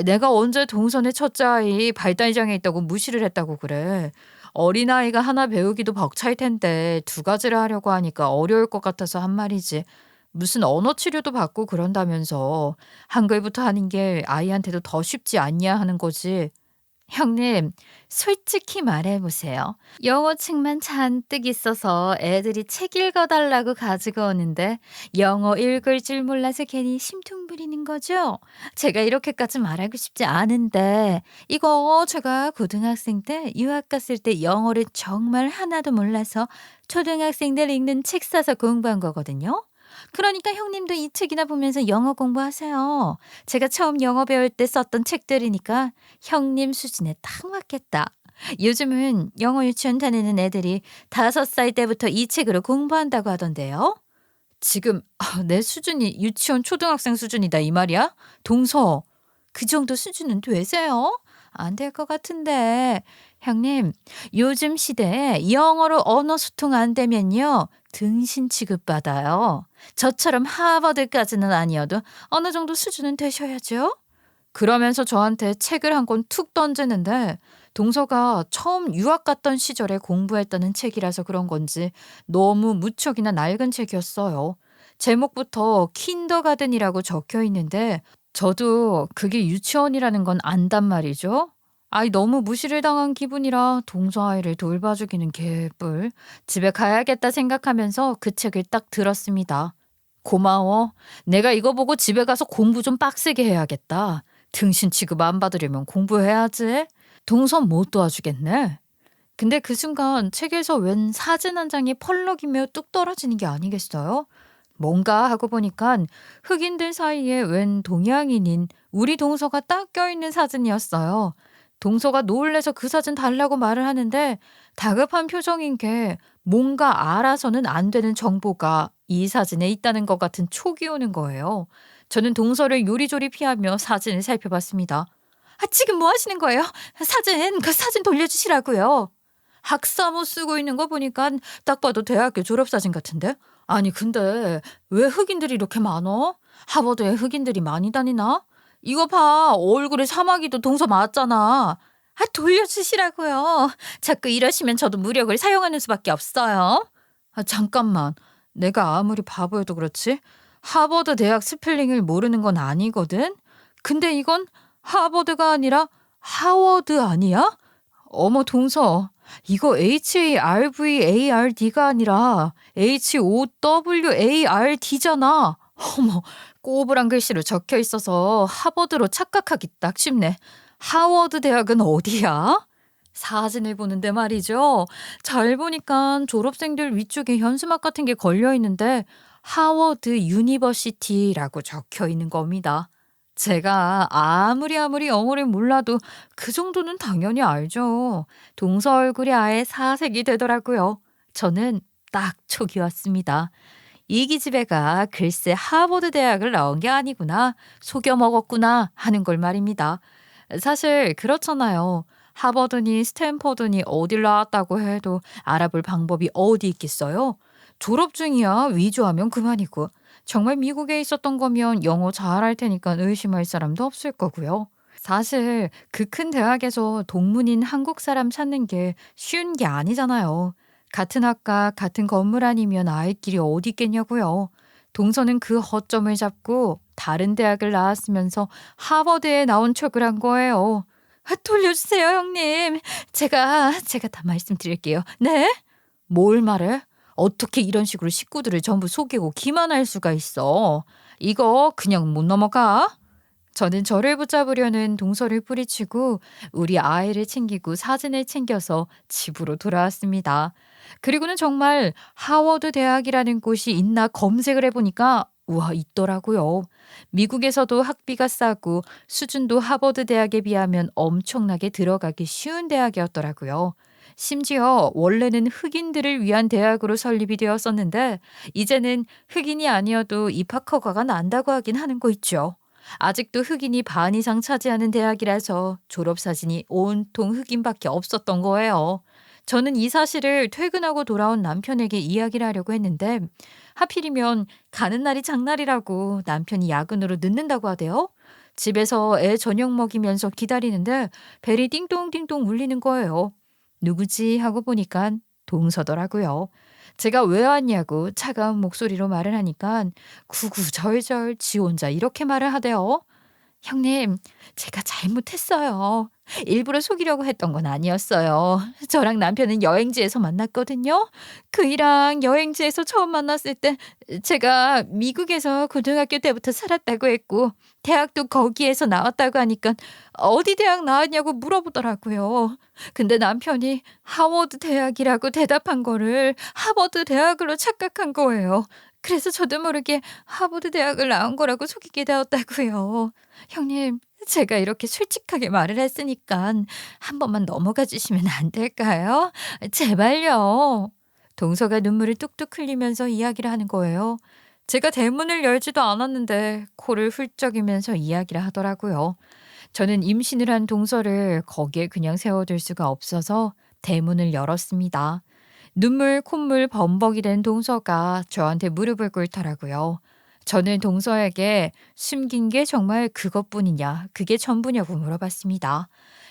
내가 언제 동선의 첫째 아이 발달장애 있다고 무시를 했다고 그래. 어린아이가 하나 배우기도 벅찰 텐데 두 가지를 하려고 하니까 어려울 것 같아서 한 말이지. 무슨 언어 치료도 받고 그런다면서 한글부터 하는 게 아이한테도 더 쉽지 않냐 하는 거지. 형님, 솔직히 말해보세요. 영어 책만 잔뜩 있어서 애들이 책 읽어달라고 가지고 오는데 영어 읽을 줄 몰라서 괜히 심통 부리는 거죠? 제가 이렇게까지 말하고 싶지 않은데 이거 제가 고등학생 때 유학 갔을 때 영어를 정말 하나도 몰라서 초등학생들 읽는 책 사서 공부한 거거든요. 그러니까 형님도 이 책이나 보면서 영어 공부하세요. 제가 처음 영어 배울 때 썼던 책들이니까 형님 수준에 딱 맞겠다. 요즘은 영어 유치원 다니는 애들이 5살 때부터 이 책으로 공부한다고 하던데요. 지금 내 수준이 유치원 초등학생 수준이다 이 말이야? 동서, 그 정도 수준은 되세요? 안 될 것 같은데. 형님, 요즘 시대에 영어로 언어 소통 안 되면요. 등신 취급받아요. 저처럼 하버드까지는 아니어도 어느 정도 수준은 되셔야죠. 그러면서 저한테 책을 한 권 툭 던지는데 동서가 처음 유학 갔던 시절에 공부했다는 책이라서 그런 건지 너무 무척이나 낡은 책이었어요. 제목부터 킨더가든이라고 적혀 있는데 저도 그게 유치원이라는 건 안단 말이죠. 아이 너무 무시를 당한 기분이라 동서 아이를 돌봐주기는 개뿔. 집에 가야겠다 생각하면서 그 책을 딱 들었습니다. 고마워. 내가 이거 보고 집에 가서 공부 좀 빡세게 해야겠다. 등신 취급 안 받으려면 공부해야지. 동선 못 도와주겠네. 근데 그 순간 책에서 웬 사진 한 장이 펄럭이며 뚝 떨어지는 게 아니겠어요? 뭔가 하고 보니까 흑인들 사이에 웬 동양인인 우리 동서가 딱 껴있는 사진이었어요. 동서가 놀래서 그 사진 달라고 말을 하는데 다급한 표정인 게 뭔가 알아서는 안 되는 정보가 이 사진에 있다는 것 같은 촉이 오는 거예요. 저는 동서를 요리조리 피하며 사진을 살펴봤습니다. 지금 뭐 하시는 거예요? 그 사진 돌려주시라고요. 학사모 쓰고 있는 거 보니까 딱 봐도 대학교 졸업사진 같은데? 아니 근데 왜 흑인들이 이렇게 많어? 하버드에 흑인들이 많이 다니나? 이거 봐. 얼굴에 사마귀도 동서 맞잖아. 돌려주시라고요. 자꾸 이러시면 저도 무력을 사용하는 수밖에 없어요. 잠깐만. 내가 아무리 바보여도 그렇지? 하버드 대학 스펠링을 모르는 건 아니거든? 근데 이건 하버드가 아니라 하워드 아니야? 어머, 동서. 이거 HARVARD가 아니라 HOWARD잖아. 어머, 꼬부랑 글씨로 적혀 있어서 하버드로 착각하기 딱 쉽네. 하워드 대학은 어디야? 사진을 보는데 말이죠. 잘 보니까 졸업생들 위쪽에 현수막 같은 게 걸려 있는데 하워드 유니버시티라고 적혀 있는 겁니다. 제가 아무리 영어를 몰라도 그 정도는 당연히 알죠. 동서 얼굴이 아예 사색이 되더라고요. 저는 딱 촉이 왔습니다. 이 기집애가 글쎄 하버드 대학을 나온 게 아니구나, 속여 먹었구나 하는 걸 말입니다. 사실 그렇잖아요. 하버드니 스탠퍼드니 어딜 나왔다고 해도 알아볼 방법이 어디 있겠어요? 졸업 중이야 위조하면 그만이고, 정말 미국에 있었던 거면 영어 잘할 테니까 의심할 사람도 없을 거고요. 사실 그 큰 대학에서 동문인 한국 사람 찾는 게 쉬운 게 아니잖아요. 같은 학과 같은 건물 아니면 알 길이 어디 있겠냐고요. 동서는 그 허점을 잡고 다른 대학을 나왔으면서 하버드에 나온 척을 한 거예요. 돌려주세요, 형님. 제가 다 말씀드릴게요. 네? 뭘 말해? 어떻게 이런 식으로 식구들을 전부 속이고 기만할 수가 있어? 이거 그냥 못 넘어가? 저는 저를 붙잡으려는 동서를 뿌리치고 우리 아이를 챙기고 사진을 챙겨서 집으로 돌아왔습니다. 그리고는 정말 하워드 대학이라는 곳이 있나 검색을 해보니까 우와, 있더라고요. 미국에서도 학비가 싸고 수준도 하버드 대학에 비하면 엄청나게 들어가기 쉬운 대학이었더라고요. 심지어 원래는 흑인들을 위한 대학으로 설립이 되었었는데 이제는 흑인이 아니어도 입학 허가가 난다고 하긴 하는 거 있죠. 아직도 흑인이 반 이상 차지하는 대학이라서 졸업사진이 온통 흑인밖에 없었던 거예요. 저는 이 사실을 퇴근하고 돌아온 남편에게 이야기를 하려고 했는데 하필이면 가는 날이 장날이라고 남편이 야근으로 늦는다고 하대요. 집에서 애 저녁 먹이면서 기다리는데 벨이 띵동띵동 울리는 거예요. 누구지 하고 보니까 동서더라고요. 제가 왜 왔냐고 차가운 목소리로 말을 하니까 구구절절 지 혼자 이렇게 말을 하대요. 형님, 제가 잘못했어요. 일부러 속이려고 했던 건 아니었어요. 저랑 남편은 여행지에서 만났거든요. 그이랑 여행지에서 처음 만났을 때 제가 미국에서 고등학교 때부터 살았다고 했고 대학도 거기에서 나왔다고 하니까 어디 대학 나왔냐고 물어보더라고요. 근데 남편이 하워드 대학이라고 대답한 거를 하버드 대학으로 착각한 거예요. 그래서 저도 모르게 하버드 대학을 나온 거라고 속이게 되었다고요. 형님, 제가 이렇게 솔직하게 말을 했으니까 한 번만 넘어가 주시면 안 될까요? 제발요. 동서가 눈물을 뚝뚝 흘리면서 이야기를 하는 거예요. 제가 대문을 열지도 않았는데 코를 훌쩍이면서 이야기를 하더라고요. 저는 임신을 한 동서를 거기에 그냥 세워둘 수가 없어서 대문을 열었습니다. 눈물 콧물 범벅이 된 동서가 저한테 무릎을 꿇더라고요. 저는 동서에게 숨긴 게 정말 그것뿐이냐, 그게 전부냐고 물어봤습니다.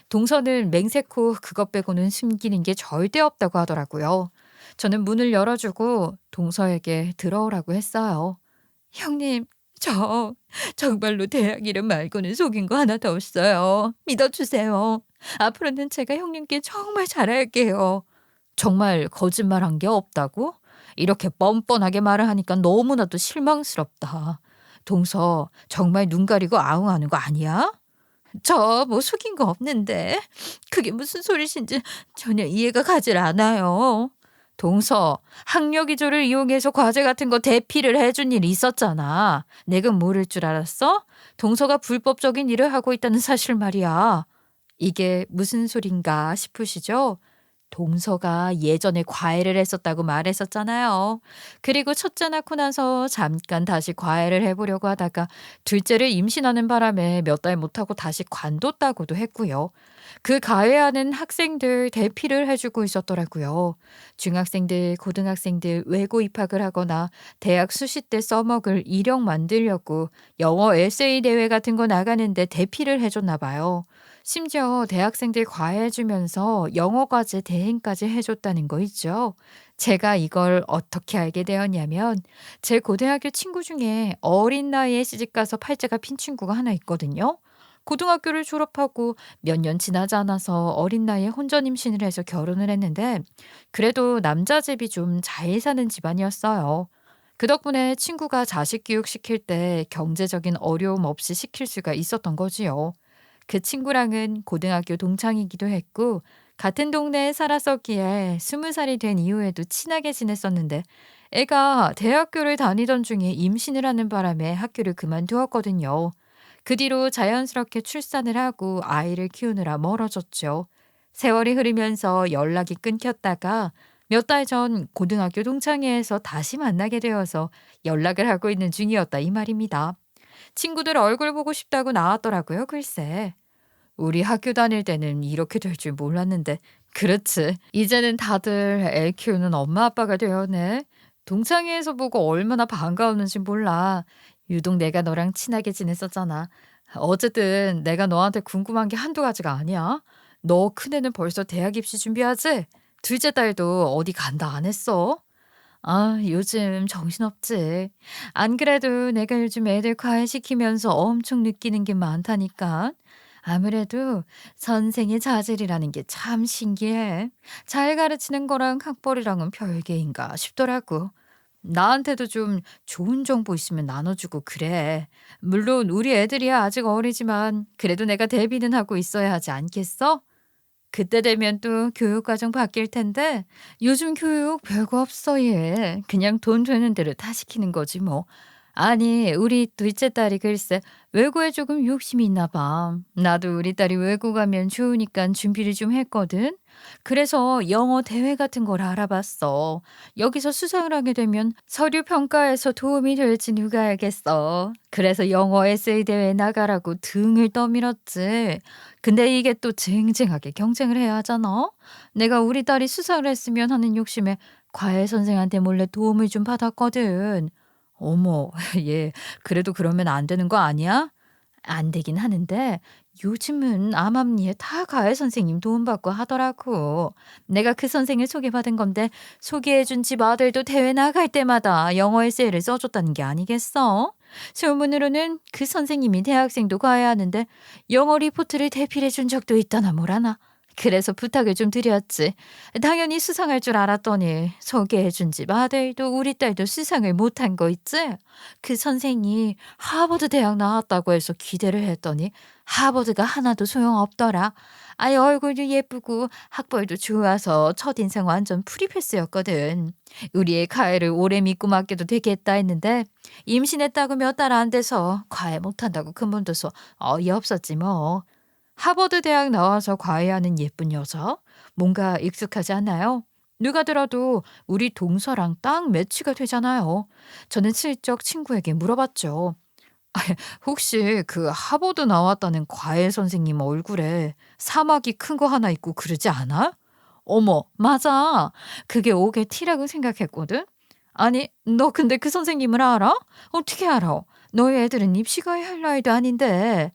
동서는 맹세코 그것 빼고는 숨기는 게 절대 없다고 하더라고요. 저는 문을 열어주고 동서에게 들어오라고 했어요. 형님, 저 정말로 대학 이름 말고는 속인 거 하나도 없어요. 믿어주세요. 앞으로는 제가 형님께 정말 잘할게요. 정말 거짓말한 게 없다고? 이렇게 뻔뻔하게 말을 하니까 너무나도 실망스럽다. 동서, 정말 눈 가리고 아웅하는 거 아니야? 저 뭐 속인 거 없는데. 그게 무슨 소리신지 전혀 이해가 가질 않아요. 동서, 학력 위조를 이용해서 과제 같은 거 대피를 해준 일이 있었잖아. 내가 모를 줄 알았어? 동서가 불법적인 일을 하고 있다는 사실 말이야. 이게 무슨 소린가 싶으시죠? 동서가 예전에 과외를 했었다고 말했었잖아요. 그리고 첫째 낳고 나서 잠깐 다시 과외를 해보려고 하다가 둘째를 임신하는 바람에 몇 달 못하고 다시 관뒀다고도 했고요. 그 과외하는 학생들 대피를 해주고 있었더라고요. 중학생들, 고등학생들 외고 입학을 하거나 대학 수시 때 써먹을 이력 만들려고 영어 에세이 대회 같은 거 나가는데 대피를 해줬나 봐요. 심지어 대학생들 과외해 주면서 영어 과제 대행까지 해 줬다는 거 있죠. 제가 이걸 어떻게 알게 되었냐면 제 고등학교 친구 중에 어린 나이에 시집가서 팔자가 핀 친구가 하나 있거든요. 고등학교를 졸업하고 몇 년 지나지 않아서 어린 나이에 혼전 임신을 해서 결혼을 했는데 그래도 남자 집이 좀 잘 사는 집안이었어요. 그 덕분에 친구가 자식 교육 시킬 때 경제적인 어려움 없이 시킬 수가 있었던 거지요. 그 친구랑은 고등학교 동창이기도 했고 같은 동네에 살았었기에 20살이 된 이후에도 친하게 지냈었는데 애가 대학교를 다니던 중에 임신을 하는 바람에 학교를 그만두었거든요. 그 뒤로 자연스럽게 출산을 하고 아이를 키우느라 멀어졌죠. 세월이 흐르면서 연락이 끊겼다가 몇 달 전 고등학교 동창회에서 다시 만나게 되어서 연락을 하고 있는 중이었다 이 말입니다. 친구들 얼굴 보고 싶다고 나왔더라고요, 글쎄. 우리 학교 다닐 때는 이렇게 될 줄 몰랐는데. 그렇지. 이제는 다들 애 키우는 엄마 아빠가 되었네. 동창회에서 보고 얼마나 반가웠는지 몰라. 유독 내가 너랑 친하게 지냈었잖아. 어쨌든 내가 너한테 궁금한 게 한두 가지가 아니야. 너 큰애는 벌써 대학 입시 준비하지? 둘째 딸도 어디 간다 안 했어? 아, 요즘 정신없지. 안 그래도 내가 요즘 애들 과외시키면서 엄청 느끼는 게 많다니까. 아무래도 선생의 자질이라는 게 참 신기해. 잘 가르치는 거랑 학벌이랑은 별개인가 싶더라고. 나한테도 좀 좋은 정보 있으면 나눠주고 그래. 물론 우리 애들이야 아직 어리지만 그래도 내가 대비는 하고 있어야 하지 않겠어? 그때 되면 또 교육과정 바뀔 텐데 요즘 교육 별거 없어 얘. 그냥 돈 되는 대로 다 시키는 거지 뭐. 아니 우리 둘째 딸이 글쎄 외고에 조금 욕심이 있나 봐. 나도 우리 딸이 외고 가면 좋으니까 준비를 좀 했거든. 그래서 영어 대회 같은 걸 알아봤어. 여기서 수상을 하게 되면 서류 평가에서 도움이 될지 누가 알겠어. 그래서 영어 에세이 대회 나가라고 등을 떠밀었지. 근데 이게 또 쟁쟁하게 경쟁을 해야 하잖아. 내가 우리 딸이 수상을 했으면 하는 욕심에 과외 선생한테 몰래 도움을 좀 받았거든. 어머, 얘 그래도 그러면 안 되는 거 아니야? 안 되긴 하는데 요즘은 암암리에 다 과외 선생님 도움받고 하더라고. 내가 그 선생을 소개받은 건데 소개해준 집 아들도 대회 나갈 때마다 영어 에세이를 써줬다는 게 아니겠어? 소문으로는 그 선생님이 대학생도 과외하는데 영어 리포트를 대필해 준 적도 있다나 뭐라나. 그래서 부탁을 좀 드렸지. 당연히 수상할 줄 알았더니 소개해준 집 아들도 우리 딸도 수상을 못한 거 있지? 그 선생이 하버드 대학 나왔다고 해서 기대를 했더니 하버드가 하나도 소용없더라. 아이 얼굴도 예쁘고 학벌도 좋아서 첫인상 완전 프리패스였거든. 우리의 과외를 오래 믿고 맡겨도 되겠다 했는데 임신했다고 몇 달 안 돼서 과외 못한다고 그만둬서 어이없었지 뭐. 하버드 대학 나와서 과외하는 예쁜 여자? 뭔가 익숙하지 않나요? 누가 들어도 우리 동서랑 딱 매치가 되잖아요. 저는 슬쩍 친구에게 물어봤죠. 혹시 그 하버드 나왔다는 과외 선생님 얼굴에 사마귀 큰 거 하나 있고 그러지 않아? 어머, 맞아. 그게 옥의 티라고 생각했거든. 아니, 너 근데 그 선생님을 알아? 어떻게 알아? 너희 애들은 입시가에 할 나이도 아닌데.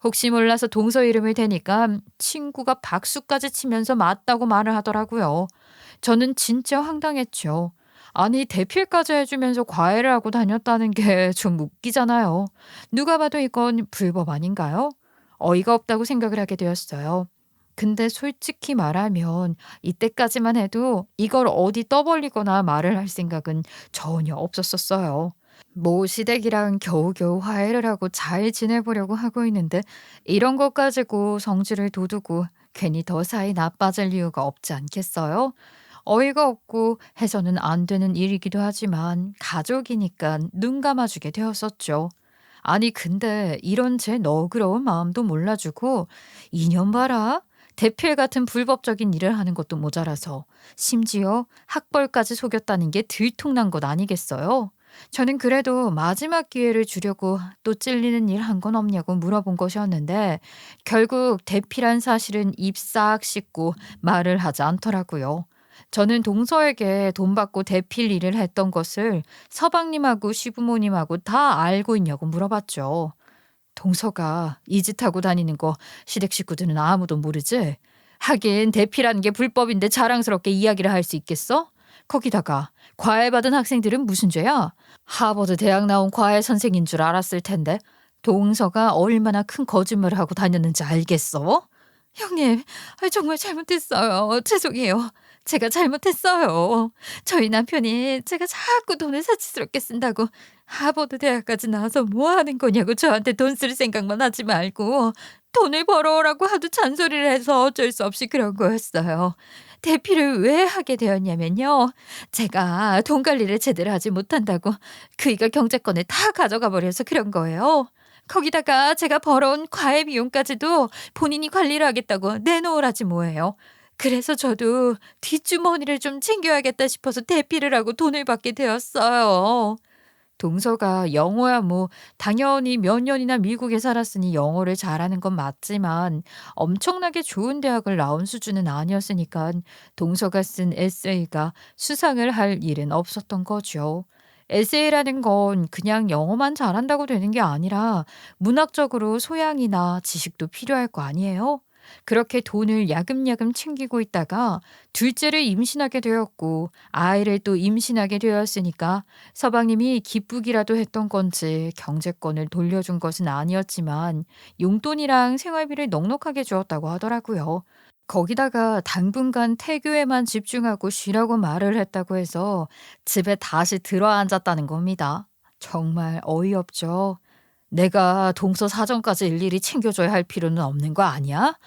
혹시 몰라서 동서 이름을 대니까 친구가 박수까지 치면서 맞다고 말을 하더라고요. 저는 진짜 황당했죠. 아니, 대필까지 해주면서 과외를 하고 다녔다는 게 좀 웃기잖아요. 누가 봐도 이건 불법 아닌가요? 어이가 없다고 생각을 하게 되었어요. 근데 솔직히 말하면 이때까지만 해도 이걸 어디 떠벌리거나 말을 할 생각은 전혀 없었었어요. 뭐 시댁이랑 겨우겨우 화해를 하고 잘 지내보려고 하고 있는데 이런 것 가지고 성질을 돋우고 괜히 더 사이 나빠질 이유가 없지 않겠어요? 어이가 없고 해서는 안 되는 일이기도 하지만 가족이니까 눈 감아주게 되었었죠. 아니 근데 이런 제 너그러운 마음도 몰라주고 2년 봐라. 대필 같은 불법적인 일을 하는 것도 모자라서 심지어 학벌까지 속였다는 게 들통난 것 아니겠어요? 저는 그래도 마지막 기회를 주려고 또 찔리는 일 한 건 없냐고 물어본 것이었는데 결국 대필한 사실은 입 싹 씻고 말을 하지 않더라고요. 저는 동서에게 돈 받고 대필 일을 했던 것을 서방님하고 시부모님하고 다 알고 있냐고 물어봤죠. 동서가 이 짓 하고 다니는 거 시댁 식구들은 아무도 모르지? 하긴 대피라는 게 불법인데 자랑스럽게 이야기를 할 수 있겠어? 거기다가 과외 받은 학생들은 무슨 죄야? 하버드 대학 나온 과외 선생인 줄 알았을 텐데 동서가 얼마나 큰 거짓말을 하고 다녔는지 알겠어? 형님, 정말 잘못했어요. 죄송해요. 제가 잘못했어요. 저희 남편이 제가 자꾸 돈을 사치스럽게 쓴다고 하버드 대학까지 나와서 뭐 하는 거냐고 저한테 돈 쓸 생각만 하지 말고 돈을 벌어오라고 하도 잔소리를 해서 어쩔 수 없이 그런 거였어요. 대피를 왜 하게 되었냐면요. 제가 돈 관리를 제대로 하지 못한다고 그이가 경제권을 다 가져가 버려서 그런 거예요. 거기다가 제가 벌어온 과외 비용까지도 본인이 관리를 하겠다고 내놓으라지 뭐예요. 그래서 저도 뒷주머니를 좀 챙겨야겠다 싶어서 대피를 하고 돈을 받게 되었어요. 동서가 영어야 뭐 당연히 몇 년이나 미국에 살았으니 영어를 잘하는 건 맞지만 엄청나게 좋은 대학을 나온 수준은 아니었으니까 동서가 쓴 에세이가 수상을 할 일은 없었던 거죠. 에세이라는 건 그냥 영어만 잘한다고 되는 게 아니라 문학적으로 소양이나 지식도 필요할 거 아니에요? 그렇게 돈을 야금야금 챙기고 있다가 둘째를 임신하게 되었고 아이를 또 임신하게 되었으니까 서방님이 기쁘기라도 했던 건지 경제권을 돌려준 것은 아니었지만 용돈이랑 생활비를 넉넉하게 주었다고 하더라고요. 거기다가 당분간 태교에만 집중하고 쉬라고 말을 했다고 해서 집에 다시 들어앉았다는 겁니다. 정말 어이없죠. 내가 동서 사정까지 일일이 챙겨줘야 할 필요는 없는 거 아니야?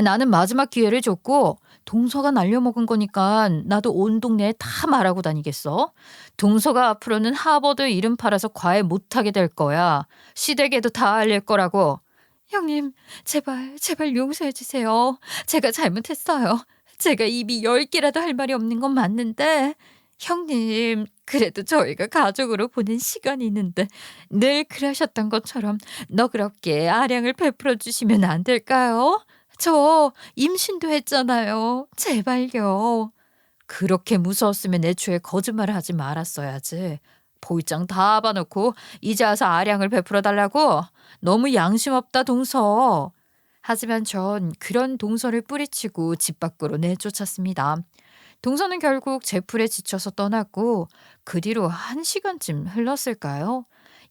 나는 마지막 기회를 줬고 동서가 날려먹은 거니까 나도 온 동네에 다 말하고 다니겠어? 동서가 앞으로는 하버드 이름 팔아서 과외 못하게 될 거야. 시댁에도 다 알릴 거라고. 형님, 제발, 제발 용서해 주세요. 제가 잘못했어요. 제가 입이 10개라도 할 말이 없는 건 맞는데 형님, 그래도 저희가 가족으로 보낸 시간이 있는데 늘 그러셨던 것처럼 너그럽게 아량을 베풀어 주시면 안 될까요? 저 임신도 했잖아요. 제발요. 그렇게 무서웠으면 애초에 거짓말을 하지 말았어야지. 보이장 다 봐놓고 이제 와서 아량을 베풀어 달라고? 너무 양심 없다 동서. 하지만 전 그런 동서를 뿌리치고 집 밖으로 내쫓았습니다. 동서는 결국 제풀에 지쳐서 떠났고 그 뒤로 1시간쯤 흘렀을까요?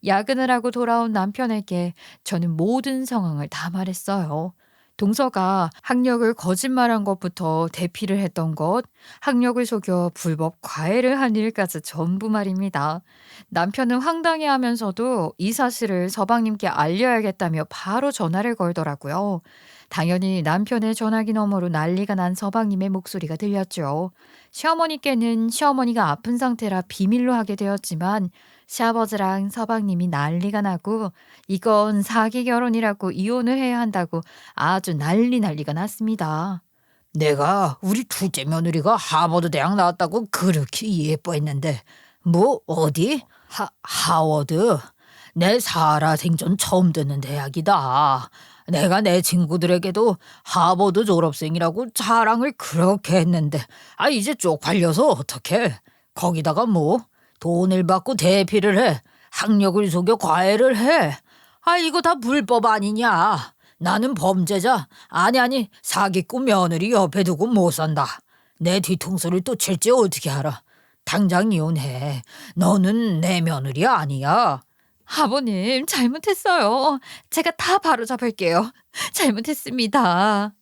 야근을 하고 돌아온 남편에게 저는 모든 상황을 다 말했어요. 동서가 학력을 거짓말한 것부터 대피를 했던 것, 학력을 속여 불법 과외를 한 일까지 전부 말입니다. 남편은 황당해하면서도 이 사실을 서방님께 알려야겠다며 바로 전화를 걸더라고요. 당연히 남편의 전화기 너머로 난리가 난 서방님의 목소리가 들렸죠. 시어머니께는 시어머니가 아픈 상태라 비밀로 하게 되었지만 시아버지랑 서방님이 난리가 나고 이건 사기 결혼이라고 이혼을 해야 한다고 아주 난리가 났습니다. 내가 우리 둘째 며느리가 하버드 대학 나왔다고 그렇게 예뻐했는데 뭐 어디? 하워드? 내 살아생전 처음 듣는 대학이다. 내가 내 친구들에게도 하버드 졸업생이라고 자랑을 그렇게 했는데 이제 쪽팔려서 어떡해. 거기다가 뭐 돈을 받고 대피를 해. 학력을 속여 과외를 해. 이거 다 불법 아니냐. 나는 범죄자. 아니 사기꾼 며느리 옆에 두고 못 산다. 내 뒤통수를 또 칠지 어떻게 알아. 당장 이혼해. 너는 내 며느리 아니야. 아버님, 잘못했어요. 제가 다 바로잡을게요. 잘못했습니다.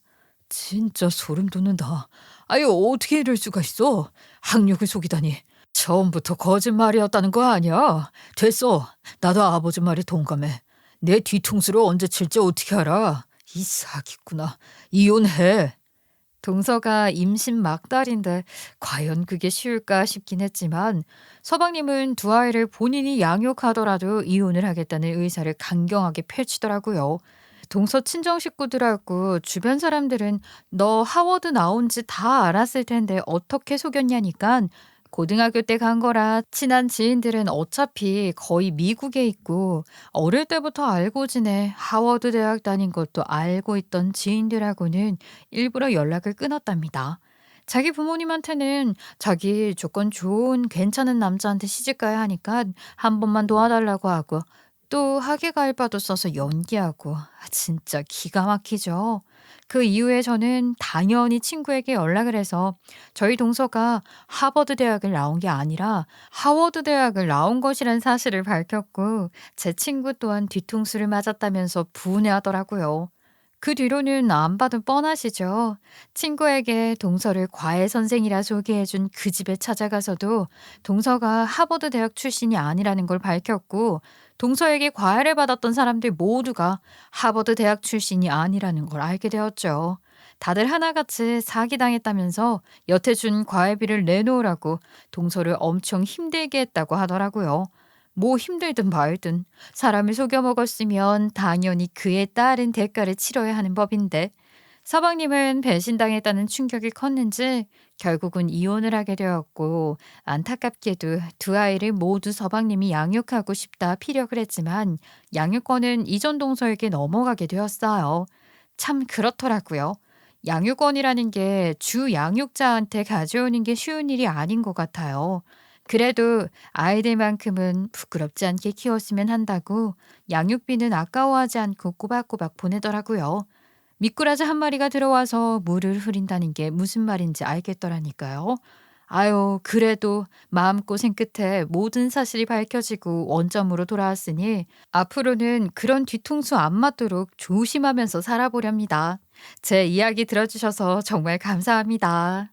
진짜 소름 돋는다. 어떻게 이럴 수가 있어. 학력을 속이다니. 처음부터 거짓말이었다는 거 아니야. 됐어. 나도 아버지 말에 동감해. 내 뒤통수를 언제 칠지 어떻게 알아. 이 사기꾼아. 이혼해. 동서가 임신 막달인데 과연 그게 쉬울까 싶긴 했지만 서방님은 두 아이를 본인이 양육하더라도 이혼을 하겠다는 의사를 강경하게 펼치더라고요. 동서 친정 식구들하고 주변 사람들은 너 하워드 나온 지 다 알았을 텐데 어떻게 속였냐니까 고등학교 때 간 거라 친한 지인들은 어차피 거의 미국에 있고 어릴 때부터 알고 지내 하워드 대학 다닌 것도 알고 있던 지인들하고는 일부러 연락을 끊었답니다. 자기 부모님한테는 자기 조건 좋은 괜찮은 남자한테 시집 가야 하니까 한 번만 도와달라고 하고 또 학예가 알바도 써서 연기하고 진짜 기가 막히죠. 그 이후에 저는 당연히 친구에게 연락을 해서 저희 동서가 하버드 대학을 나온 게 아니라 하워드 대학을 나온 것이란 사실을 밝혔고 제 친구 또한 뒤통수를 맞았다면서 분해하더라고요. 그 뒤로는 안 봐도 뻔하시죠. 친구에게 동서를 과외 선생이라 소개해준 그 집에 찾아가서도 동서가 하버드 대학 출신이 아니라는 걸 밝혔고 동서에게 과외를 받았던 사람들 모두가 하버드 대학 출신이 아니라는 걸 알게 되었죠. 다들 하나같이 사기당했다면서 여태 준 과외비를 내놓으라고 동서를 엄청 힘들게 했다고 하더라고요. 뭐 힘들든 말든 사람을 속여 먹었으면 당연히 그에 따른 대가를 치러야 하는 법인데 서방님은 배신당했다는 충격이 컸는지 결국은 이혼을 하게 되었고 안타깝게도 두 아이를 모두 서방님이 양육하고 싶다 피력을 했지만 양육권은 이전 동서에게 넘어가게 되었어요. 참 그렇더라고요. 양육권이라는 게 주 양육자한테 가져오는 게 쉬운 일이 아닌 것 같아요. 그래도 아이들만큼은 부끄럽지 않게 키웠으면 한다고 양육비는 아까워하지 않고 꼬박꼬박 보내더라고요. 미꾸라지 한 마리가 들어와서 물을 흐린다는 게 무슨 말인지 알겠더라니까요. 아유, 그래도 마음고생 끝에 모든 사실이 밝혀지고 원점으로 돌아왔으니 앞으로는 그런 뒤통수 안 맞도록 조심하면서 살아보렵니다. 제 이야기 들어주셔서 정말 감사합니다.